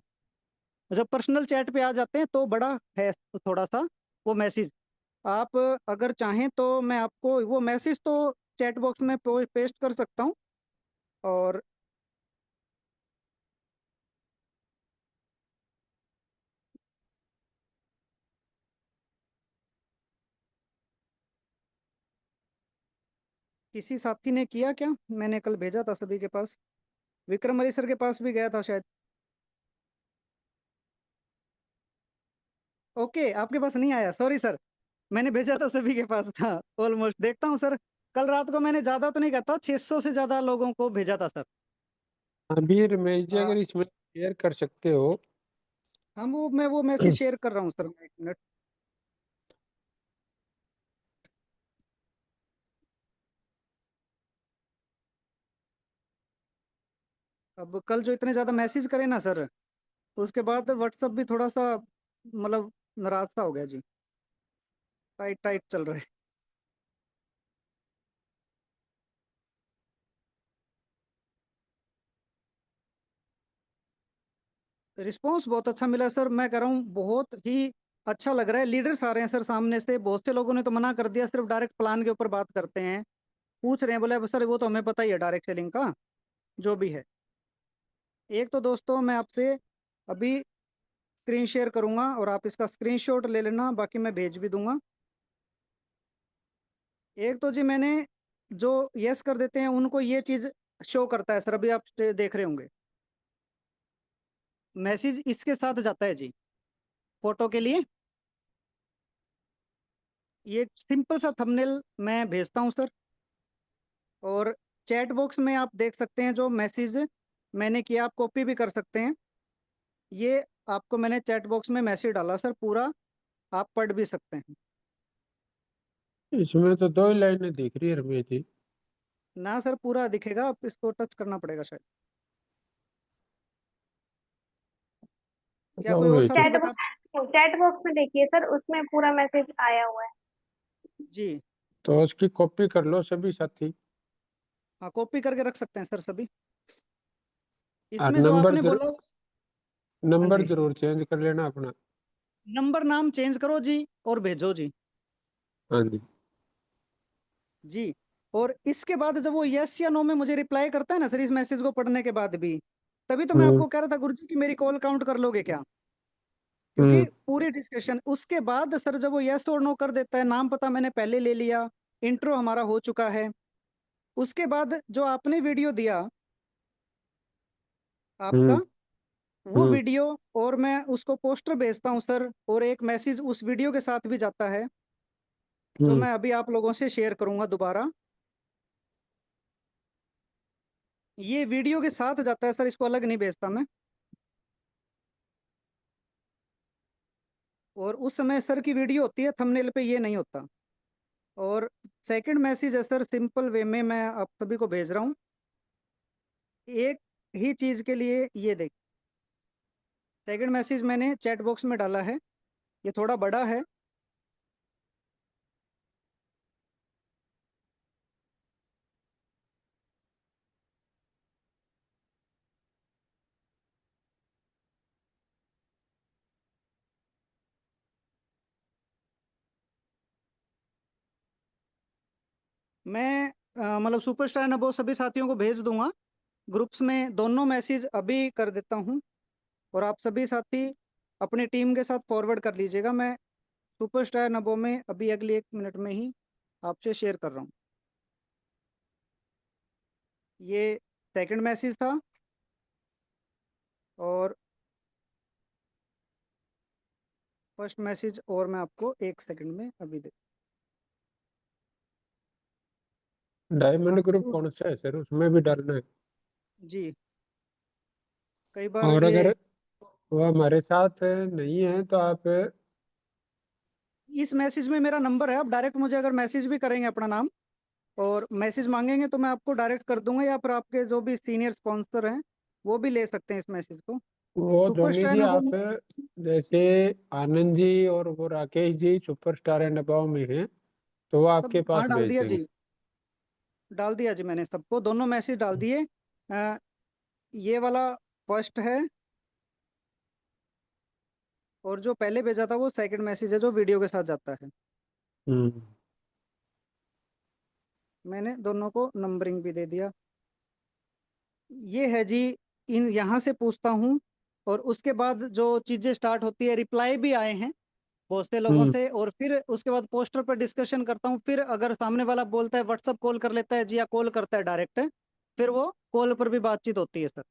जब पर्सनल चैट पे आ जाते हैं तो बड़ा है थोड़ा सा वो मैसेज। आप अगर चाहें तो मैं आपको वो मैसेज तो चैट बॉक्स में पेस्ट कर सकता हूँ। और किसी साथी ने किया क्या, मैंने कल भेजा था सभी के पास, विक्रम अली सर के पास भी गया था शायद। ओके, आपके पास नहीं आया, सॉरी सर, मैंने भेजा था सभी के पास था ऑलमोस्ट। देखता हूँ सर, कल रात को मैंने ज्यादा तो नहीं कहता, 600 से ज्यादा लोगों को भेजा था सर। अभी रमेश जी हाँ, अगर इसमें शेयर कर सकते हो। मैं वो मैसेज शेयर कर रहा हूँ सर, एक मिनट। अब कल जो इतने ज्यादा मैसेज करे ना सर, तो उसके बाद व्हाट्सअप भी थोड़ा सा मतलब नाराज सा हो गया जी, टाइट टाइट चल रहा है। रिस्पॉन्स बहुत अच्छा मिला सर, मैं कह रहा हूँ बहुत ही अच्छा लग रहा है। लीडर्स आ रहे हैं सर सामने से, बहुत से लोगों ने तो मना कर दिया, सिर्फ डायरेक्ट प्लान के ऊपर बात करते हैं, पूछ रहे हैं, बोले सर वो तो हमें पता ही है डायरेक्ट सेलिंग का जो भी है। एक तो दोस्तों मैं आपसे अभी स्क्रीन शेयर करूंगा और आप इसका स्क्रीनशॉट ले लेना, बाकी मैं भेज भी दूंगा। एक तो जी मैंने जो यस कर देते हैं उनको ये चीज शो करता है सर, अभी आप देख रहे होंगे मैसेज इसके साथ जाता है जी फोटो के लिए। ये सिंपल सा थंबनेल मैं भेजता हूँ सर, और चैट बॉक्स में आप देख सकते हैं जो मैसेज मैंने किया, आप कॉपी भी कर सकते हैं। ये आपको मैंने चैट बॉक्स में मैसेज डाला सर, पूरा आप पढ़ भी सकते हैं। इसमें तो 2 ही लाइनें दिख रही है रमेश जी। ना सर पूरा दिखेगा, आप इसको टच करना पड़ेगा शायद। क्या तो कोई और साथी चैट बता? चैट बॉक्स में देखिए सर, उसमें पूरा मैसेज आया हुआ है। जी तो उसकी कॉपी कर लो सभी साथी, हाँ, कॉपी करके रख सकते हैं सर सभी। और इसमें जो आपने बोला, हाँ नंबर जी, जरूर चेंज कर लेना अपना। नंबर नाम चेंज करो जी और भेजो जी। हाँ जी। जी, और इसके बाद जब वो यस या नो में मुझे रिप्लाई करता है ना सर, इस मैसेज को पढ़ने के बाद भी, तभी तो मैं हम्म आपको कह रहा था गुरुजी कि मेरी कॉल काउंट कर लोगे क्या, क्योंकि हम्म पूरी डिस्कशन उसके बाद सर जब वो यस और नो कर देता है, नाम पता मैंने पहले ले लिया, इंट्रो हमारा हो चुका है, उसके बाद जो आपने वीडियो दिया आपका, हम्म वो हम्म वीडियो और मैं उसको पोस्टर भेजता हूँ सर, और एक मैसेज उस वीडियो के साथ भी जाता है जो हम्म मैं अभी आप लोगों से शेयर करूंगा दोबारा। ये वीडियो के साथ जाता है सर, इसको अलग नहीं भेजता मैं। और उस समय सर की वीडियो होती है, थंबनेल पे ये नहीं होता। और सेकंड मैसेज है सर, सिंपल वे में मैं आप सभी को भेज रहा हूँ, एक ही चीज के लिए। ये देख, सेकंड मैसेज मैंने चैट बॉक्स में डाला है, ये थोड़ा बड़ा है। मैं मतलब सुपरस्टार नबो सभी साथियों को भेज दूंगा ग्रुप्स में, दोनों मैसेज अभी कर देता हूँ, और आप सभी साथी अपनी टीम के साथ फॉरवर्ड कर लीजिएगा। मैं सुपरस्टार नबो में अभी अगली 1 मिनट में ही आपसे शेयर कर रहा हूँ। ये सेकंड मैसेज था, और फर्स्ट मैसेज और मैं आपको 1 सेकंड में अभी दे। डायमंड आप ग्रुप कौन सा है सर, उसमें भी डालना है? जी, कई बार और ये अगर वो हमारे साथ नहीं है तो आप इस मैसेज में मेरा नंबर है, आप डायरेक्ट मुझे अगर मैसेज भी करेंगे अपना नाम और मैसेज मांगेंगे तो मैं आपको डायरेक्ट कर दूंगा, या फिर आपके जो भी सीनियर स्पॉन्सर हैं वो भी ले सकते हैं इस मैसेज को। वो जोनी सुपरस्टार जी, ना वो, आप जैसे आनंद जी और वो Rakesh ji superstar and above में हैं, तो वो आपके सब पास हाँ डाल भेज दिया देंगे। जी, डाल दिया जी मैंने सबको, दोनों मैसेज डाल दिए। अ, ये वाला फर्स्ट है, और जो पहले भेजा था वो सेकंड मैसेज है जो वीडियो के साथ जाता है। हम्म मैंने दोनों को नंबरिंग भी दे दिया। ये है जी, इन यहाँ से पूछता हूँ, और उसके बाद जो चीज़ें स्टार्ट होती है, रिप्लाई भी आए हैं बहुत से लोगों हम्म से, और फिर उसके बाद पोस्टर पर डिस्कशन करता हूँ। फिर अगर सामने वाला बोलता है व्हाट्सअप कॉल कर लेता है जी, या कॉल करता है डायरेक्ट, फिर वो कॉल पर भी बातचीत होती है सर।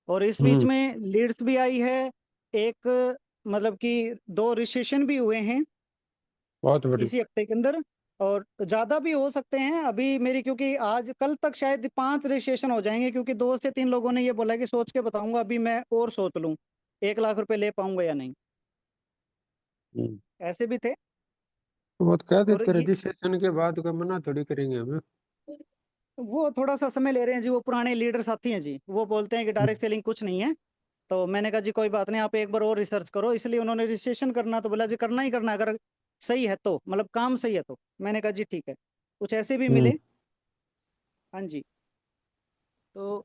और इस बीच हम्म में लीड्स भी आई है, एक मतलब कि 2 रिसेशन भी हुए हैं बहुत बढ़िया। इसी हफ्ते के अंदर, और ज्यादा भी हो सकते हैं अभी मेरी, क्योंकि आज कल तक शायद 5 रजिस्ट्रेशन हो जाएंगे, क्योंकि 2 से 3 लोगों ने ये बोला कि सोच के बताऊंगा, अभी मैं और सोच लूं 1 लाख रुपए ले पाऊंगा या नहीं, हम्म ऐसे भी थे। वो तो कह और देते ये रजिस्ट्रेशन के बाद का मना थोड़ी करेंगे हमें। वो थोड़ा सा समय ले रहे हैं जी, वो पुराने लीडर साथी हैं जी, वो बोलते हैं कि हम्म डायरेक्ट सेलिंग कुछ नहीं है। तो मैंने कहा जी कोई बात नहीं, आप एक बार और रिसर्च करो, इसलिए उन्होंने रजिस्ट्रेशन करना तो बोला जी करना ही करना, अगर सही है तो, मतलब काम सही है तो। मैंने कहा जी ठीक है। कुछ ऐसे भी हम्म मिले, हाँ जी। तो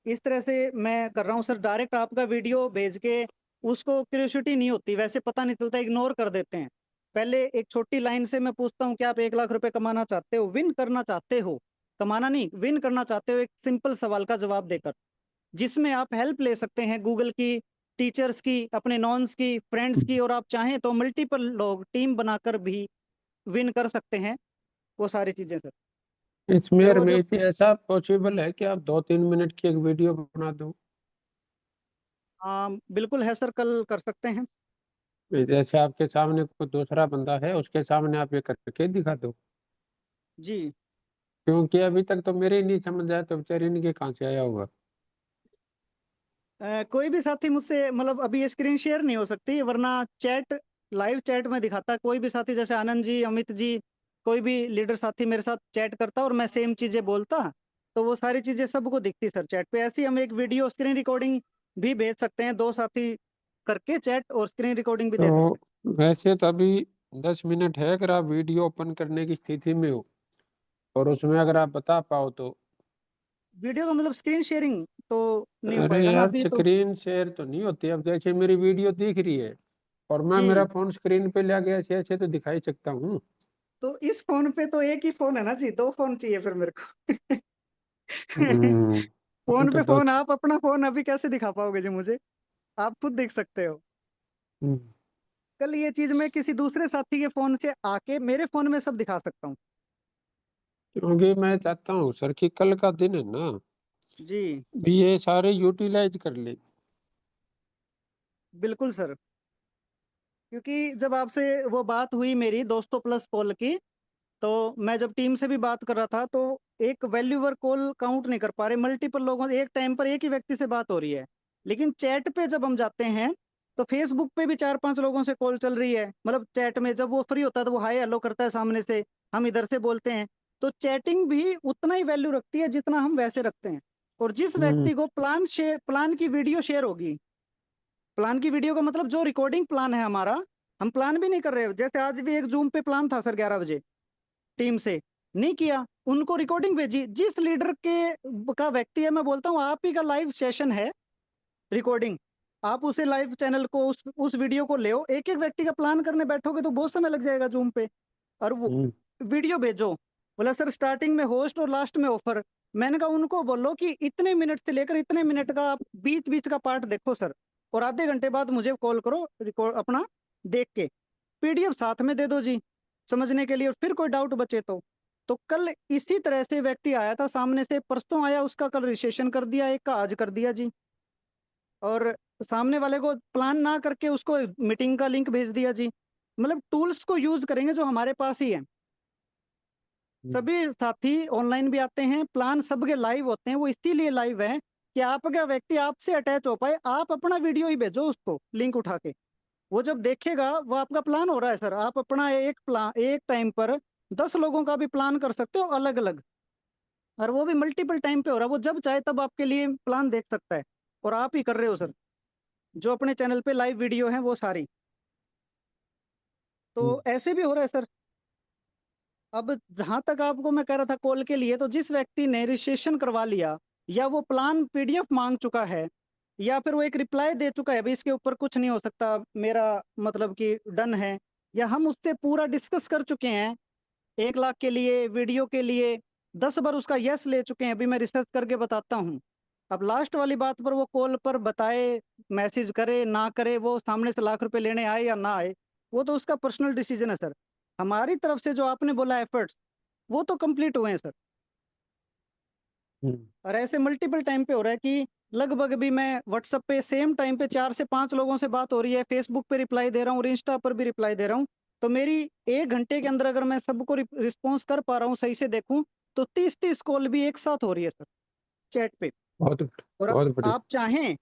इस तरह से मैं कर रहा हूँ सर, डायरेक्ट आपका वीडियो भेज के उसको क्यूरियोसिटी नहीं होती, वैसे पता नहीं चलता, इग्नोर कर देते हैं। पहले एक छोटी लाइन से मैं पूछता हूँ कि आप 1 लाख रुपए कमाना चाहते हो, विन करना चाहते हो, कमाना नहीं, विन करना चाहते हो, एक सिंपल सवाल का जवाब देकर, जिसमें आप हेल्प ले सकते हैं गूगल की, टीचर्स की, अपने नॉन्स की, फ्रेंड्स की, और आप चाहें तो मल्टीपल लोग टीम बनाकर भी विन कर सकते हैं वो सारी चीजें सर। इसमें फिर वो रमेश जब जी ऐसा पॉसिबल है कि आप 2-3 मिनट की एक वीडियो बना दो? बिल्कुल है सर, कल कर सकते हैं। जैसे आपके सामने कोई दूसरा बंदा है, उसके सामने आप ये करके दिखा दो, जी। क्योंकि अभी तक तो मेरे ही नहीं समझ आया, तो बेचारे इनके कहाँ से आया होगा। कोई भी साथी मुझसे, मतलब अभी ये स्क्रीन शेयर नहीं हो सकती, वरना चैट, लाइव चैट में दिखाता। कोई भी साथी जैसे आनंद जी, अमित जी, कोई भी लीडर साथी मेरे साथ चैट करता और मैं सेम चीजें बोलता, तो वो सारी चीजें सबको दिखती सर चैट पे। ऐसे ही हम एक वीडियो स्क्रीन रिकॉर्डिंग भी भेज सकते हैं, 2 साथी करके चैट और स्क्रीन रिकॉर्डिंग भी दे सकते हैं। तो वैसे तो अभी 10 मिनट है, अगर आप वीडियो ओपन करने की स्थिति में हो और उसमें अगर आप बता पाओ तो। वीडियो का मतलब स्क्रीन शेयरिंग तो नहीं हो अरे पाएगा ना यार, अभी तो। स्क्रीन शेयर तो नहीं होती। अब जैसे मेरी वीडियो दिख रही है और मैं मेरा जी। फोन स्क्रीन पे ले गया, ऐसे ऐसे तो दिखाई सकता हूँ। तो इस फोन पे तो एक ही फोन है ना जी, 2 फोन चाहिए फिर मेरे को। हम्म। फोन तो पे दो। फोन, आप अपना फोन अभी कैसे दिखा पाओगे जी मुझे? आप खुद देख सकते हो। हम्म। कल ये चीज मैं किसी दूसरे साथी के फोन से आके मेरे फोन में सब दिखा सकता हूँ। क्योंकि मैं चाहता हूँ सर कि कल का दिन है ना, जी भी ये सारे यूटिलाइज कर ले। बिल्कुल सर। क्योंकि जब आपसे वो बात हुई मेरी दोस्तों प्लस कॉल की, तो मैं जब टीम से भी बात कर रहा था, तो एक वैल्यूवर कॉल काउंट नहीं कर पा रहे, मल्टीपल लोगों से एक टाइम पर एक ही व्यक्ति से बात हो रही है। लेकिन चैट पे जब हम जाते हैं, तो फेसबुक पे भी 4-5 लोगों से कॉल चल रही है। मतलब चैट में जब वो फ्री होता है तो वो हाय हेलो करता है सामने से, हम इधर से बोलते हैं। तो चैटिंग भी उतना ही वैल्यू रखती है जितना हम वैसे रखते हैं। और जिस हम्म। व्यक्ति को प्लान की वीडियो शेयर होगी, प्लान की वीडियो का मतलब जो रिकॉर्डिंग प्लान है हमारा, हम प्लान भी नहीं कर रहे। जैसे आज भी एक जूम पे प्लान था सर 11 बजे, टीम से नहीं किया, उनको रिकॉर्डिंग भेजी। जिस लीडर के का व्यक्ति है, मैं बोलता हूँ आप ही का लाइव सेशन है रिकॉर्डिंग, आप उसे लाइव चैनल को उस वीडियो को ले, एक एक व्यक्ति का प्लान करने बैठोगे तो बहुत समय लग जाएगा जूम पे। और वो हम्म। वीडियो भेजो। बोला सर स्टार्टिंग में होस्ट और लास्ट में ऑफर। मैंने कहा उनको बोलो कि इतने मिनट से लेकर इतने मिनट का आप बीच बीच का पार्ट देखो सर, और आधे घंटे बाद मुझे कॉल करो रिकॉर्ड अपना देख के, पीडीएफ साथ में दे दो जी समझने के लिए, और फिर कोई डाउट बचे तो कल इसी तरह से व्यक्ति आया था सामने से, परसों आया, उसका कल रजिस्ट्रेशन कर दिया, एक का आज कर दिया जी। और सामने वाले को प्लान ना करके उसको मीटिंग का लिंक भेज दिया जी। मतलब टूल्स को यूज करेंगे जो हमारे पास ही है। सभी साथी ऑनलाइन भी आते हैं, प्लान सबके लाइव होते हैं, वो इसीलिए लाइव है कि आपका व्यक्ति आपसे अटैच हो पाए। आप अपना वीडियो ही भेजो उसको लिंक उठा के, वो जब देखेगा वो आपका प्लान हो रहा है सर। आप अपना एक प्लान एक टाइम पर 10 लोगों का भी प्लान कर सकते हो अलग अलग, और वो भी मल्टीपल टाइम पे हो रहा है। वो जब चाहे तब आपके लिए प्लान देख सकता है, और आप ही कर रहे हो सर जो अपने चैनल पे लाइव वीडियो है वो सारी। तो ऐसे भी हो रहा है सर। अब जहां तक आपको मैं कह रहा था कॉल के लिए, तो जिस व्यक्ति ने रजिस्ट्रेशन करवा लिया, या वो प्लान पीडीएफ मांग चुका है, या फिर वो एक रिप्लाई दे चुका है भाई इसके ऊपर कुछ नहीं हो सकता मेरा, मतलब कि डन है, या हम उससे पूरा डिस्कस कर चुके हैं 1 लाख के लिए वीडियो के लिए, 10 बार उसका यस ले चुके हैं, अभी मैं रिसर्च करके बताता हूँ। अब लास्ट वाली बात पर वो कॉल पर बताए, मैसेज करे ना करे, वो सामने से लाख रुपए लेने आए या ना आए, वो तो उसका पर्सनल डिसीजन है सर। हमारी तरफ से जो आपने बोला एफर्ट्स, वो तो कंप्लीट हुए हैं सर। हम्म। और ऐसे मल्टीपल टाइम पे हो रहा है कि लगभग भी मैं व्हाट्सएप पे सेम टाइम पे 4 से 5 लोगों से बात हो रही है, फेसबुक पे रिप्लाई दे रहा हूँ और इंस्टा पर भी रिप्लाई दे रहा हूँ। तो मेरी 1 घंटे के अंदर अगर मैं सबको रिस्पॉन्स कर पा रहा हूँ सही से देखूं, तो 30-30 कॉल भी एक साथ हो रही है सर चैट पे। बहुत और बहुत बढ़िया। आप चाहें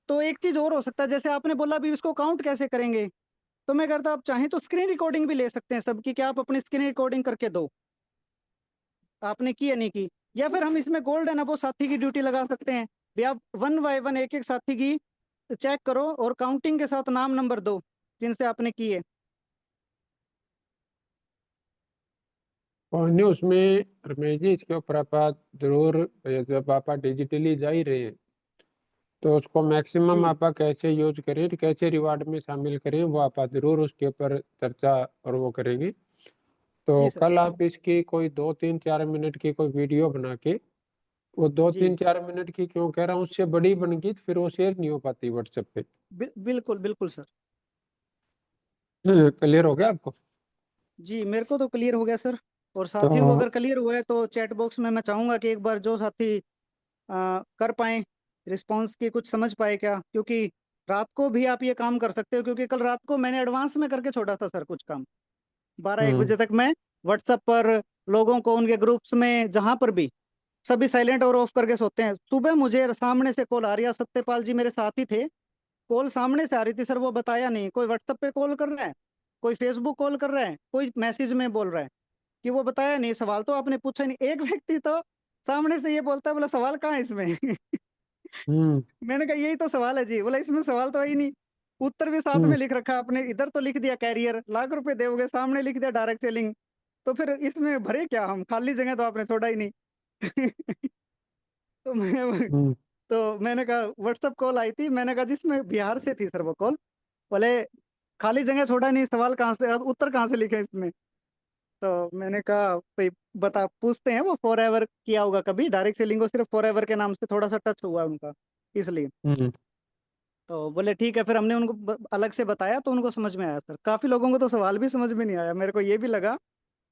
तो एक चीज और हो सकता है, जैसे आपने बोला अभी इसको काउंट कैसे करेंगे, तो मैं करता, आप चाहें तो स्क्रीन रिकॉर्डिंग भी ले सकते हैं सबकी, कि आप अपनी स्क्रीन रिकॉर्डिंग करके दो आपने की या नहीं की। या फिर हम इसमें गोल्ड है ना, वो साथी की ड्यूटी लगा सकते हैं भी, आप 1 बाय 1 एक एक साथी की चेक करो और काउंटिंग के साथ नाम नंबर दो जिनसे आपने की है। और नहीं उसमें रमेश जी, इसके ऊपर आप जरूर, जब आप डिजिटली जा ही रहे हैं तो उसको मैक्सिमम जी आप कैसे यूज करें, कैसे रिवार्ड में शामिल करें, वो आप जरूर उसके ऊपर चर्चा और वो करेंगे। तो जी सर। कल आप इसकी कोई 2-3-4 मिनट की कोई वीडियो बना के वो 2 जी 3 4 मिनट की क्यों कह रहा हूँ, उससे बड़ी बन गई तो फिर वो शेयर नहीं हो पाती व्हाट्सएप पे। बिल्कुल बिल्कुल सर। क्लियर हो गया आपको? जी मेरे को तो क्लियर हो गया सर। और तो साथियों को अगर क्लियर हुआ है तो चैट बॉक्स में मैं चाहूंगा कि एक बार जो साथी कर पाए रिस्पांस की कुछ समझ पाए क्या, क्योंकि रात को भी आप ये काम कर सकते हो, क्योंकि कल रात को मैंने एडवांस में करके छोड़ा था सर कुछ काम। 12-1 हम्म बजे तक मैं व्हाट्सएप पर लोगों को उनके ग्रुप्स में जहां पर भी सभी साइलेंट और ऑफ करके सोते हैं। सुबह मुझे सामने से कॉल आ रही है, सत्यपाल जी मेरे साथ ही थे, कॉल सामने से आ रही थी सर, वो बताया नहीं, कोई व्हाट्सएप पे कॉल कर रहा है, कोई फेसबुक कॉल कर रहा है, कोई मैसेज में बोल रहा है कि वो बताया नहीं, सवाल तो आपने पूछा नहीं। एक व्यक्ति तो सामने से ये बोलता है, बोला सवाल कहाँ है इसमें। हम्म मैंने कहा यही तो सवाल है जी, बोला इसमें सवाल तो है ही नहीं। उत्तर भी साथ हम्म में लिख रखा आपने, इधर तो लिख दिया कैरियर लाख रुपए दोगे, सामने लिख दिया डायरेक्ट सेलिंग, तो फिर इसमें भरे क्या हम, खाली जगह तो आपने छोड़ा ही नहीं। तो मैं हम्म तो मैंने कहा व्हाट्सएप कॉल आई थी, मैंने कहा जिसमें बिहार से थी सर वो कॉल, बोले खाली जगह छोड़ा नहीं, सवाल कहाँ से, उत्तर कहाँ से लिखे इसमें। तो मैंने कहा भाई बता, पूछते हैं वो फॉर एवर किया होगा कभी, डायरेक्ट सेलिंग को सिर्फ फॉर एवर के नाम से थोड़ा सा टच हुआ है उनका, इसलिए। हम्म तो बोले ठीक है, फिर हमने उनको अलग से बताया तो उनको समझ में आया सर। काफी लोगों को तो सवाल भी समझ में नहीं आया, मेरे को ये भी लगा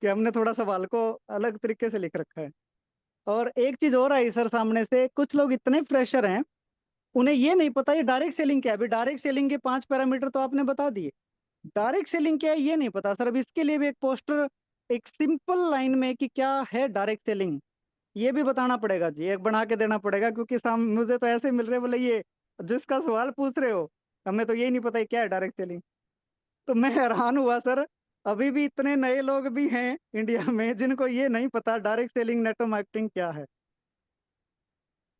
कि हमने थोड़ा सवाल को अलग तरीके से लिख रखा है। और एक चीज और आई सर सामने से, कुछ लोग इतने फ्रेशर हैं, उन्हें ये नहीं पता ये डायरेक्ट सेलिंग क्या है। अभी डायरेक्ट सेलिंग के 5 पैरामीटर तो आपने बता दिए, डायरेक्ट सेलिंग क्या है ये नहीं पता सर। अब इसके लिए भी एक पोस्टर, एक सिंपल लाइन में कि क्या है डायरेक्ट सेलिंग, ये भी बताना पड़ेगा जी, एक बना के देना पड़ेगा, क्योंकि मुझे तो ऐसे मिल रहे बोले ये जिसका सवाल पूछ रहे हो हमें तो यही नहीं पता ये क्या है डायरेक्ट सेलिंग। तो मैं हैरान हुआ सर, अभी भी इतने नए लोग भी हैं इंडिया में जिनको ये नहीं पता डायरेक्ट सेलिंग नेटवर्क मार्केटिंग क्या है।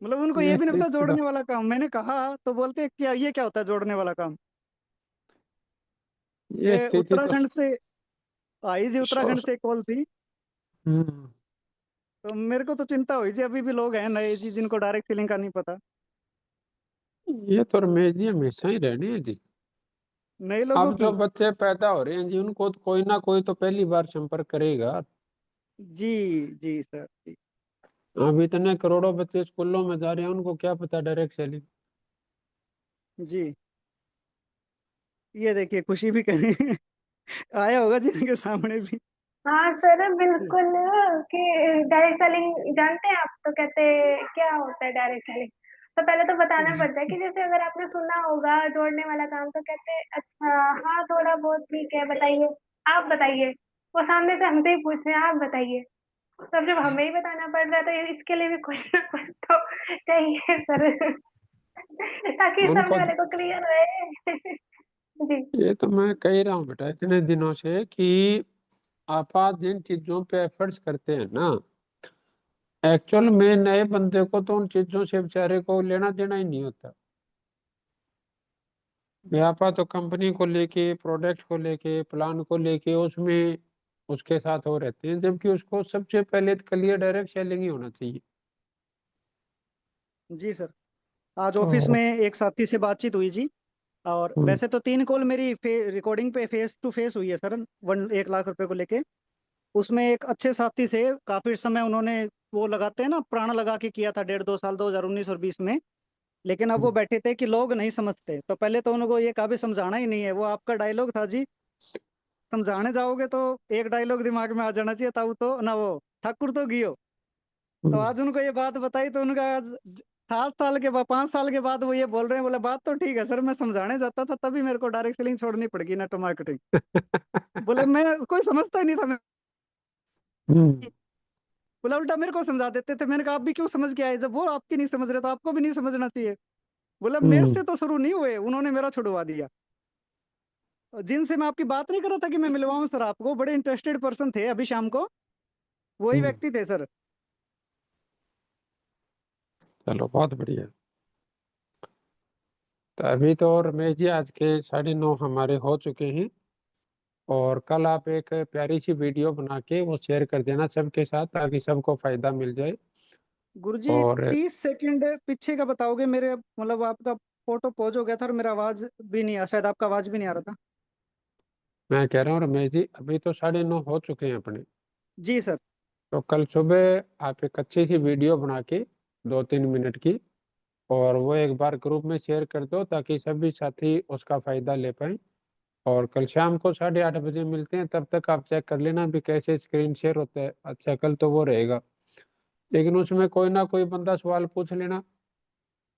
मतलब उनको ये ये भी नहीं पता चीज तो जोड़ने वाला काम। मैंने कहा तो बोलते हैं, क्या ये क्या होता है जोड़ने वाला काम। ये ये स्थिति तो उत्तराखंड से आई जी, सो उत्तराखंड से कॉल थी। हम्म तो मेरे को तो चिंता हुई जी, अभी भी लोग हैं नए जी जिनको डायरेक्ट सेलिंग का नहीं पता। ये तो रमेश जी हमेशा ही रहनी है जी। नए लोगों अब जो की। बच्चे पैदा हो रहे हैं जी, उनको तो कोई ना कोई तो पहली बार संपर्क करेगा। जी जी सर जी। अब इतने करोड़ों बच्चे स्कूलों में जा रहे हैं, उनको क्या पता डायरेक्ट सेलिंग। जी ये देखिए खुशी भी करें। आया होगा जिनके सामने भी। हाँ सर बिल्कुल। कि डायरेक्ट सेलिंग जानते हैं आप, तो कहते क्या होता है डायरेक्ट सेलिंग। तो पहले तो बताना पड़ता है कि जैसे अगर आपने सुना होगा जोड़ने वाला काम, तो कहते अच्छा हाँ थोड़ा बहुत ठीक है बताइए, आप बताइए। वो सामने से हमसे ही पूछ रहे हैं आप बताइए, तो अब जब हमें ही बताना पड़ रहा है तो इसके लिए भी कुछ ना कुछ तो चाहिए सर, ताकि सामने उनको वाले को क्लियर रहे। जी। ये तो मैं कह रहा हूँ बेटा इतने दिनों से कि आप आज जिन चीजों पे एफर्ट्स करते हैं ना, एक्चुअल में नए बंदे को तो उन चीजों से बेचारे को लेना देना ही नहीं होता। व्यापार तो कंपनी को लेके, प्रोडक्ट को लेके, प्लान को लेके उसमें उसके साथ हो रहते हैं, जबकि उसको सबसे पहले तो क्लियर डायरेक्ट सेलिंग ही होना चाहिए। जी सर। आज ऑफिस तो में एक साथी से बातचीत हुई जी, और हम्म, वैसे तो 3 कॉल मेरी रिकॉर्डिंग पे फेस टू फेस हुई है सर, 1 लाख रुपए को लेके। उसमें एक अच्छे साथी से काफी समय उन्होंने वो लगाते हैं ना, प्राण लगा के किया था 1.5-2 साल 2019 और 20 में। लेकिन अब वो बैठे थे कि लोग नहीं समझते, तो पहले तो उनको ये कभी समझाना ही नहीं है, वो आपका डायलॉग था जी, समझाने जाओगे तो एक डायलॉग दिमाग में आ जाना चाहिए, ताऊ तो ना वो ठाकुर तो गियो। तो हम्म, आज उनको ये बात बताई तो उनका आज 7 साल के बाद, 5 साल के बाद वो ये बोल रहे हैं, बोले बात तो ठीक है सर, मैं समझाने जाता था तभी मेरे को डायरेक्ट सेलिंग छोड़नी पड़गी नेटवर्क मार्केटिंग। बोले मैं कोई समझता ही नहीं था मैं। हम्म, बोला उल्टा मेरे को समझा देते थे। मैंने कहा आप भी क्यों समझ के आए, जब वो आपकी नहीं समझ रहे तो आपको भी नहीं समझना चाहिए। बोला मेरे हम्म, से तो शुरू नहीं हुए, उन्होंने मेरा छुड़वा दिया। और जिनसे मैं आपकी बात नहीं कर रहा था कि मैं मिलवाऊं सर आपको, बड़े इंटरेस्टेड पर्सन थे अभी शाम को, वही हम्म। व्यक्ति थे सर। चलो बहुत बढ़िया। तो अभी तो रमेश जी आज के 9:30 हमारे हो चुके हैं, और कल आप एक प्यारी सी वीडियो बना के वो शेयर कर देना सबके साथ, ताकि सबको फायदा मिल जाए। गुरुजी और 30 सेकंड पीछे का बताओगे मेरे, मतलब आपका फोटो पोज हो गया था और मेरा आवाज भी नहीं आ, शायद आपका आवाज भी नहीं आ रहा था। मैं कह रहा हूँ रमेश जी अभी तो 9:30 हो चुके हैं अपने। जी सर। तो कल सुबह आप एक अच्छी सी वीडियो बना के 2-3 मिनट की, और वो एक बार ग्रुप में शेयर कर दो ताकि सभी साथी उसका फायदा ले पाए। और कल शाम को 8:30 बजे मिलते हैं, तब तक आप चेक कर लेना भी कैसे स्क्रीन शेयर होता है। अच्छा, कल तो वो रहेगा, लेकिन उसमें कोई ना कोई बंदा सवाल पूछ लेना।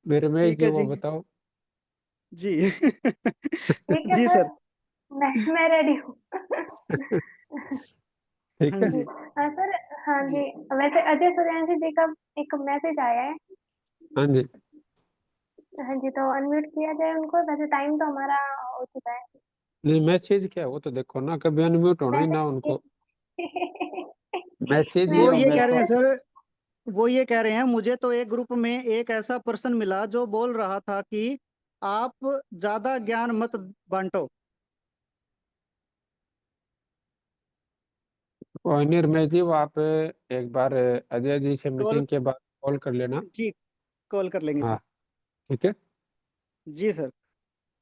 मेरे में ठीक जी है वो जी। बताओ। जी ठीक है जी सर, सर। मैं रेडी हूँ। ठीक हाँ है। जी। हाँ सर। हाँ जी जी, वैसे अजय सूर्यवंशी जी का एक मैसेज आया है। हाँ जी। हाँ जी, तो अनम्यूट किया जाए उनको, वैसे टाइम तो हमारा हो चुका है। नहीं, मैसेज क्या है वो तो देखो ना, कभी अनम्यूट होना ही ना उनको। मैसेज ही वो हो ये मैसेज मेरे कह रहे किया हैं को। है। सर, वो ये कह रहे हैं मुझे तो एक ग्रुप में एक ऐसा पर्सन मिला जो बोल रहा था कि आप ज्यादा ज्ञान मत बांटो। और निर्मय जी, वो आप एक बार अजय जी से कॉल। मीटिंग के बाद कॉल कर लेना। जी, कॉल कर लेंगे हाँ, जी। ठीक है। जी सर।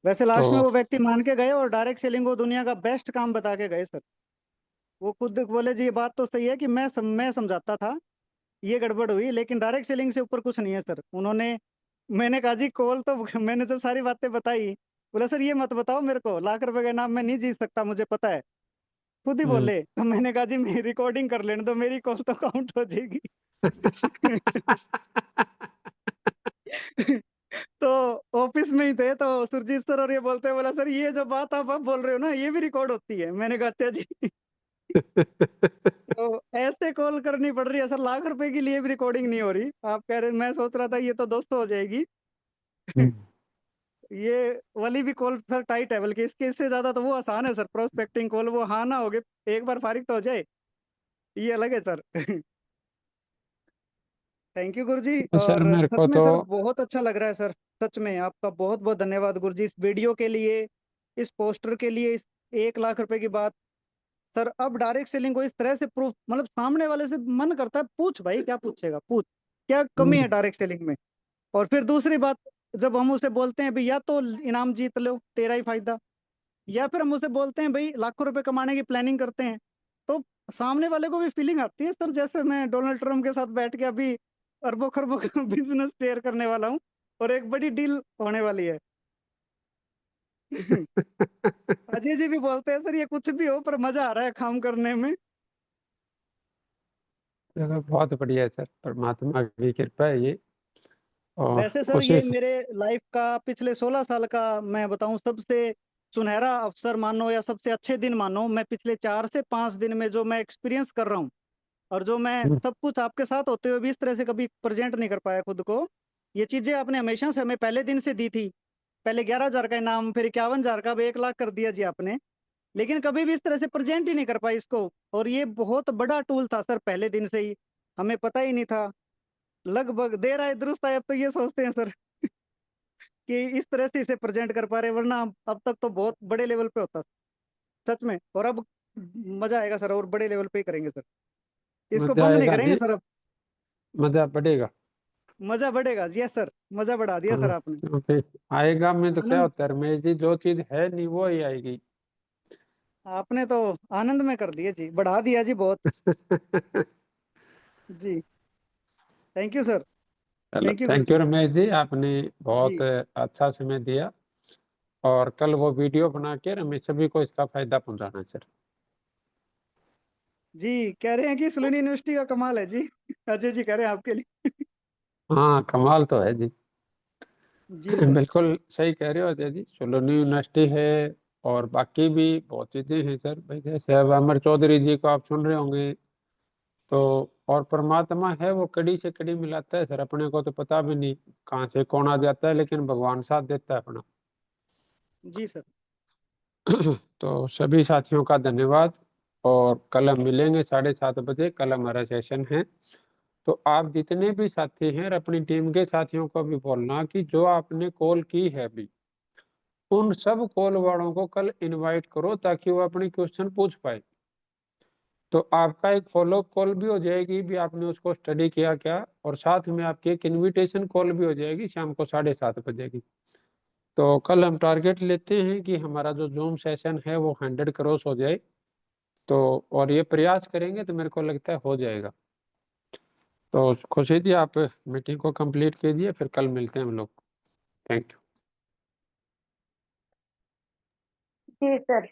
वैसे लास्ट में तो वो व्यक्ति मान के गए और डायरेक्ट सेलिंग को दुनिया का बेस्ट काम बता के गए सर। वो खुद बोले जी ये बात तो सही है कि मैं समझाता था, ये गड़बड़ हुई, लेकिन डायरेक्ट सेलिंग से ऊपर कुछ नहीं है सर। उन्होंने, मैंने कहा जी कॉल तो मैंने जब सारी बातें बताई, बोला सर ये मत बताओ मेरे को, लाख रुपए के नाम मैं नहीं जीत सकता, मुझे पता है। खुद ही हम्म। बोले, तो मैंने कहा जी मेरी रिकॉर्डिंग कर लेने तो मेरी कॉल तो काउंट हो जाएगी। तो ऑफिस में ही थे तो सुरजीत सर और ये बोलते, बोला सर ये जो बात आप अब बोल रहे हो ना ये भी रिकॉर्ड होती है। मैंने कहा अच्छा जी। तो ऐसे कॉल करनी पड़ रही है सर, लाख रुपए के लिए भी रिकॉर्डिंग नहीं हो रही। आप कह रहे, मैं सोच रहा था ये तो दोस्तों हो जाएगी। हम्म। ये वाली भी कॉल सर टाइट है, बल्कि इसके इससे ज्यादा तो वो आसान है सर, प्रोस्पेक्टिंग कॉल। वो हाँ ना हो गए, एक बार फारिग तो हो जाए, ये अलग है सर। थैंक यू गुरुजी। तो सर और मेरे सच को में तो सर बहुत अच्छा लग रहा है सर। सच में आपका बहुत बहुत धन्यवाद गुरुजी, इस वीडियो के लिए, इस पोस्टर के लिए, इस 1 लाख रुपए की बात। सर अब डायरेक्ट सेलिंग को इस तरह से प्रूफ, मतलब सामने वाले से मन करता है पूछ भाई क्या पूछेगा, पूछ क्या कमी है हम्म। डायरेक्ट सेलिंग में। और फिर दूसरी बात, जब हम उसे बोलते हैं भाई या तो इनाम जीत लो तेरा ही फायदा, या फिर हम उसे बोलते हैं भाई लाखों रुपए कमाने की प्लानिंग करते हैं, तो सामने वाले को भी फीलिंग आती है सर, जैसे मैं डोनाल्ड ट्रम्प के साथ बैठ के अभी अरबों खरबों का बिजनेस शेयर करने वाला हूँ और एक बड़ी डील होने वाली है। अजय जी भी बोलते हैं सर ये कुछ भी हो पर मजा आ रहा है काम करने में। चलो, बहुत बढ़िया है सर, परमात्मा की कृपा है ये। और वैसे सर उसी ये मेरे लाइफ का पिछले 16 साल का मैं बताऊं सबसे सुनहरा अवसर मानो या सबसे अच्छे दिन मानो, मैं पिछले 4 से 5 दिन में जो मैं एक्सपीरियंस कर रहा हूँ, और जो मैं हम्म। सब कुछ आपके साथ होते हुए भी इस तरह से कभी प्रेजेंट नहीं कर पाया खुद को। ये चीजें आपने हमेशा से हमें पहले दिन से दी थी। पहले 11,000 का इनाम, फिर 51,000 का, अब 1 लाख कर दिया जी आपने, लेकिन कभी भी इस तरह से प्रेजेंट ही नहीं कर पाई इसको। और ये बहुत बड़ा टूल था सर, पहले दिन से ही हमें पता ही नहीं था। लगभग देर आए दुरुस्त आए, अब तो ये सोचते हैं सर कि इस तरह से इसे प्रेजेंट कर पा रहे, वरना अब तक तो बहुत बड़े लेवल पे होता सच में। और अब मजा आएगा सर, और बड़े लेवल पे ही करेंगे सर, इसको मजा बंद नहीं आएगा करेंगे जी, सर अब। मजा बढ़ेगा। मजा बढ़ेगा, यस सर, मजा बढ़ा दिया सर हाँ, आपने। क्योंकि आएगा में तो क्या आनंद, होता है रमेश जी, जो चीज है नहीं वो ही आएगी। आपने तो आनंद में कर दिया जी, बढ़ा दिया जी बहुत। जी, थैंक यू सर। चलो, thank you Guru thank you जी। रमेश जी, आपने बहुत जी अच्छा समय दिया। और कल वो वीडियो बना के रमेश सभी को इसका फायदा पहुंचाना सर। जी, कह रहे हैं कि सलूनी यूनिवर्सिटी का कमाल है जी। अजय जी कह रहे हैं आपके लिए। हाँ, कमाल तो है जी। जी सर। बिल्कुल सही कह रहे हो अजय जी, सोलोनी यूनिवर्सिटी है। और बाकी भी बहुत चीजें हैं सर भाई, जैसे अब अमर चौधरी जी को आप सुन रहे होंगे। तो और परमात्मा है, वो कड़ी से कड़ी मिलाता है सर, अपने को तो पता भी नहीं कहाँ से कौन आ जाता है, लेकिन भगवान साथ देता है अपना। जी सर। तो सभी साथियों का धन्यवाद। और कल हम मिलेंगे 7:30 बजे, कल हमारा सेशन है। तो आप जितने भी साथी हैं और अपनी टीम के साथियों को भी बोलना कि जो आपने कॉल की है अभी, उन सब कॉल वालों को कल इनवाइट करो ताकि वो अपनी क्वेश्चन पूछ पाए। तो आपका एक फॉलोअप कॉल भी हो जाएगी भी आपने उसको स्टडी किया क्या, और साथ में आपकी एक इनविटेशन कॉल भी हो जाएगी शाम को 7:30 बजे की। तो कल हम टारगेट लेते हैं कि हमारा जो जूम सेशन है वो 100 क्रॉस हो जाए। तो और ये प्रयास करेंगे तो मेरे को लगता है हो जाएगा। तो खुशी जी, आप मीटिंग को कंप्लीट कीजिए, फिर कल मिलते हैं हम लोग। Thank you. जी सर।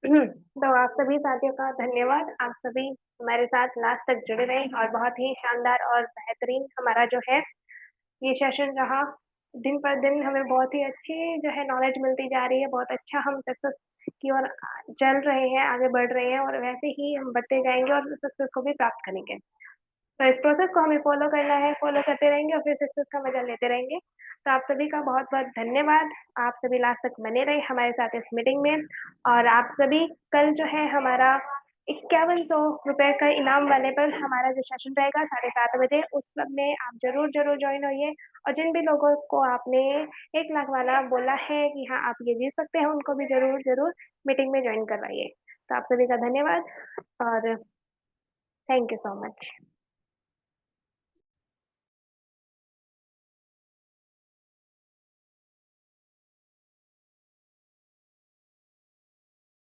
तो आप सभी साथियों का धन्यवाद। आप सभी हमारे साथ लास्ट तक जुड़े रहे और बहुत ही शानदार और बेहतरीन हमारा जो है ये सेशन रहा। दिन पर दिन हमें बहुत ही अच्छी जो है नॉलेज मिलती जा रही है, बहुत अच्छा हम सक्सेस की ओर चल रहे हैं, आगे बढ़ रहे हैं और वैसे ही हम बढ़ते जाएँगे और सक्सेस को भी प्राप्त करेंगे। तो इस प्रोसेस को हमें फॉलो करना है, फॉलो करते रहेंगे और फिर सक्सेस का मजा लेते रहेंगे। तो आप सभी का बहुत-बहुत धन्यवाद। आप सभी लास्ट तक बने रहे हमारे साथ इस मीटिंग में और आप सभी कल जो है हमारा 5100 रुपए का इनाम वाले पर हमारा जो सेशन रहेगा 7:30 बजे, उस सब में आप ज़रूर जॉइन होइए और जिन भी लोगों को आपने 1 लाख वाला बोला है कि हाँ, आप ये जीत सकते हैं, उनको भी ज़रूर मीटिंग में जॉइन करवाइए। तो आप सभी का धन्यवाद और थैंक यू सो मच।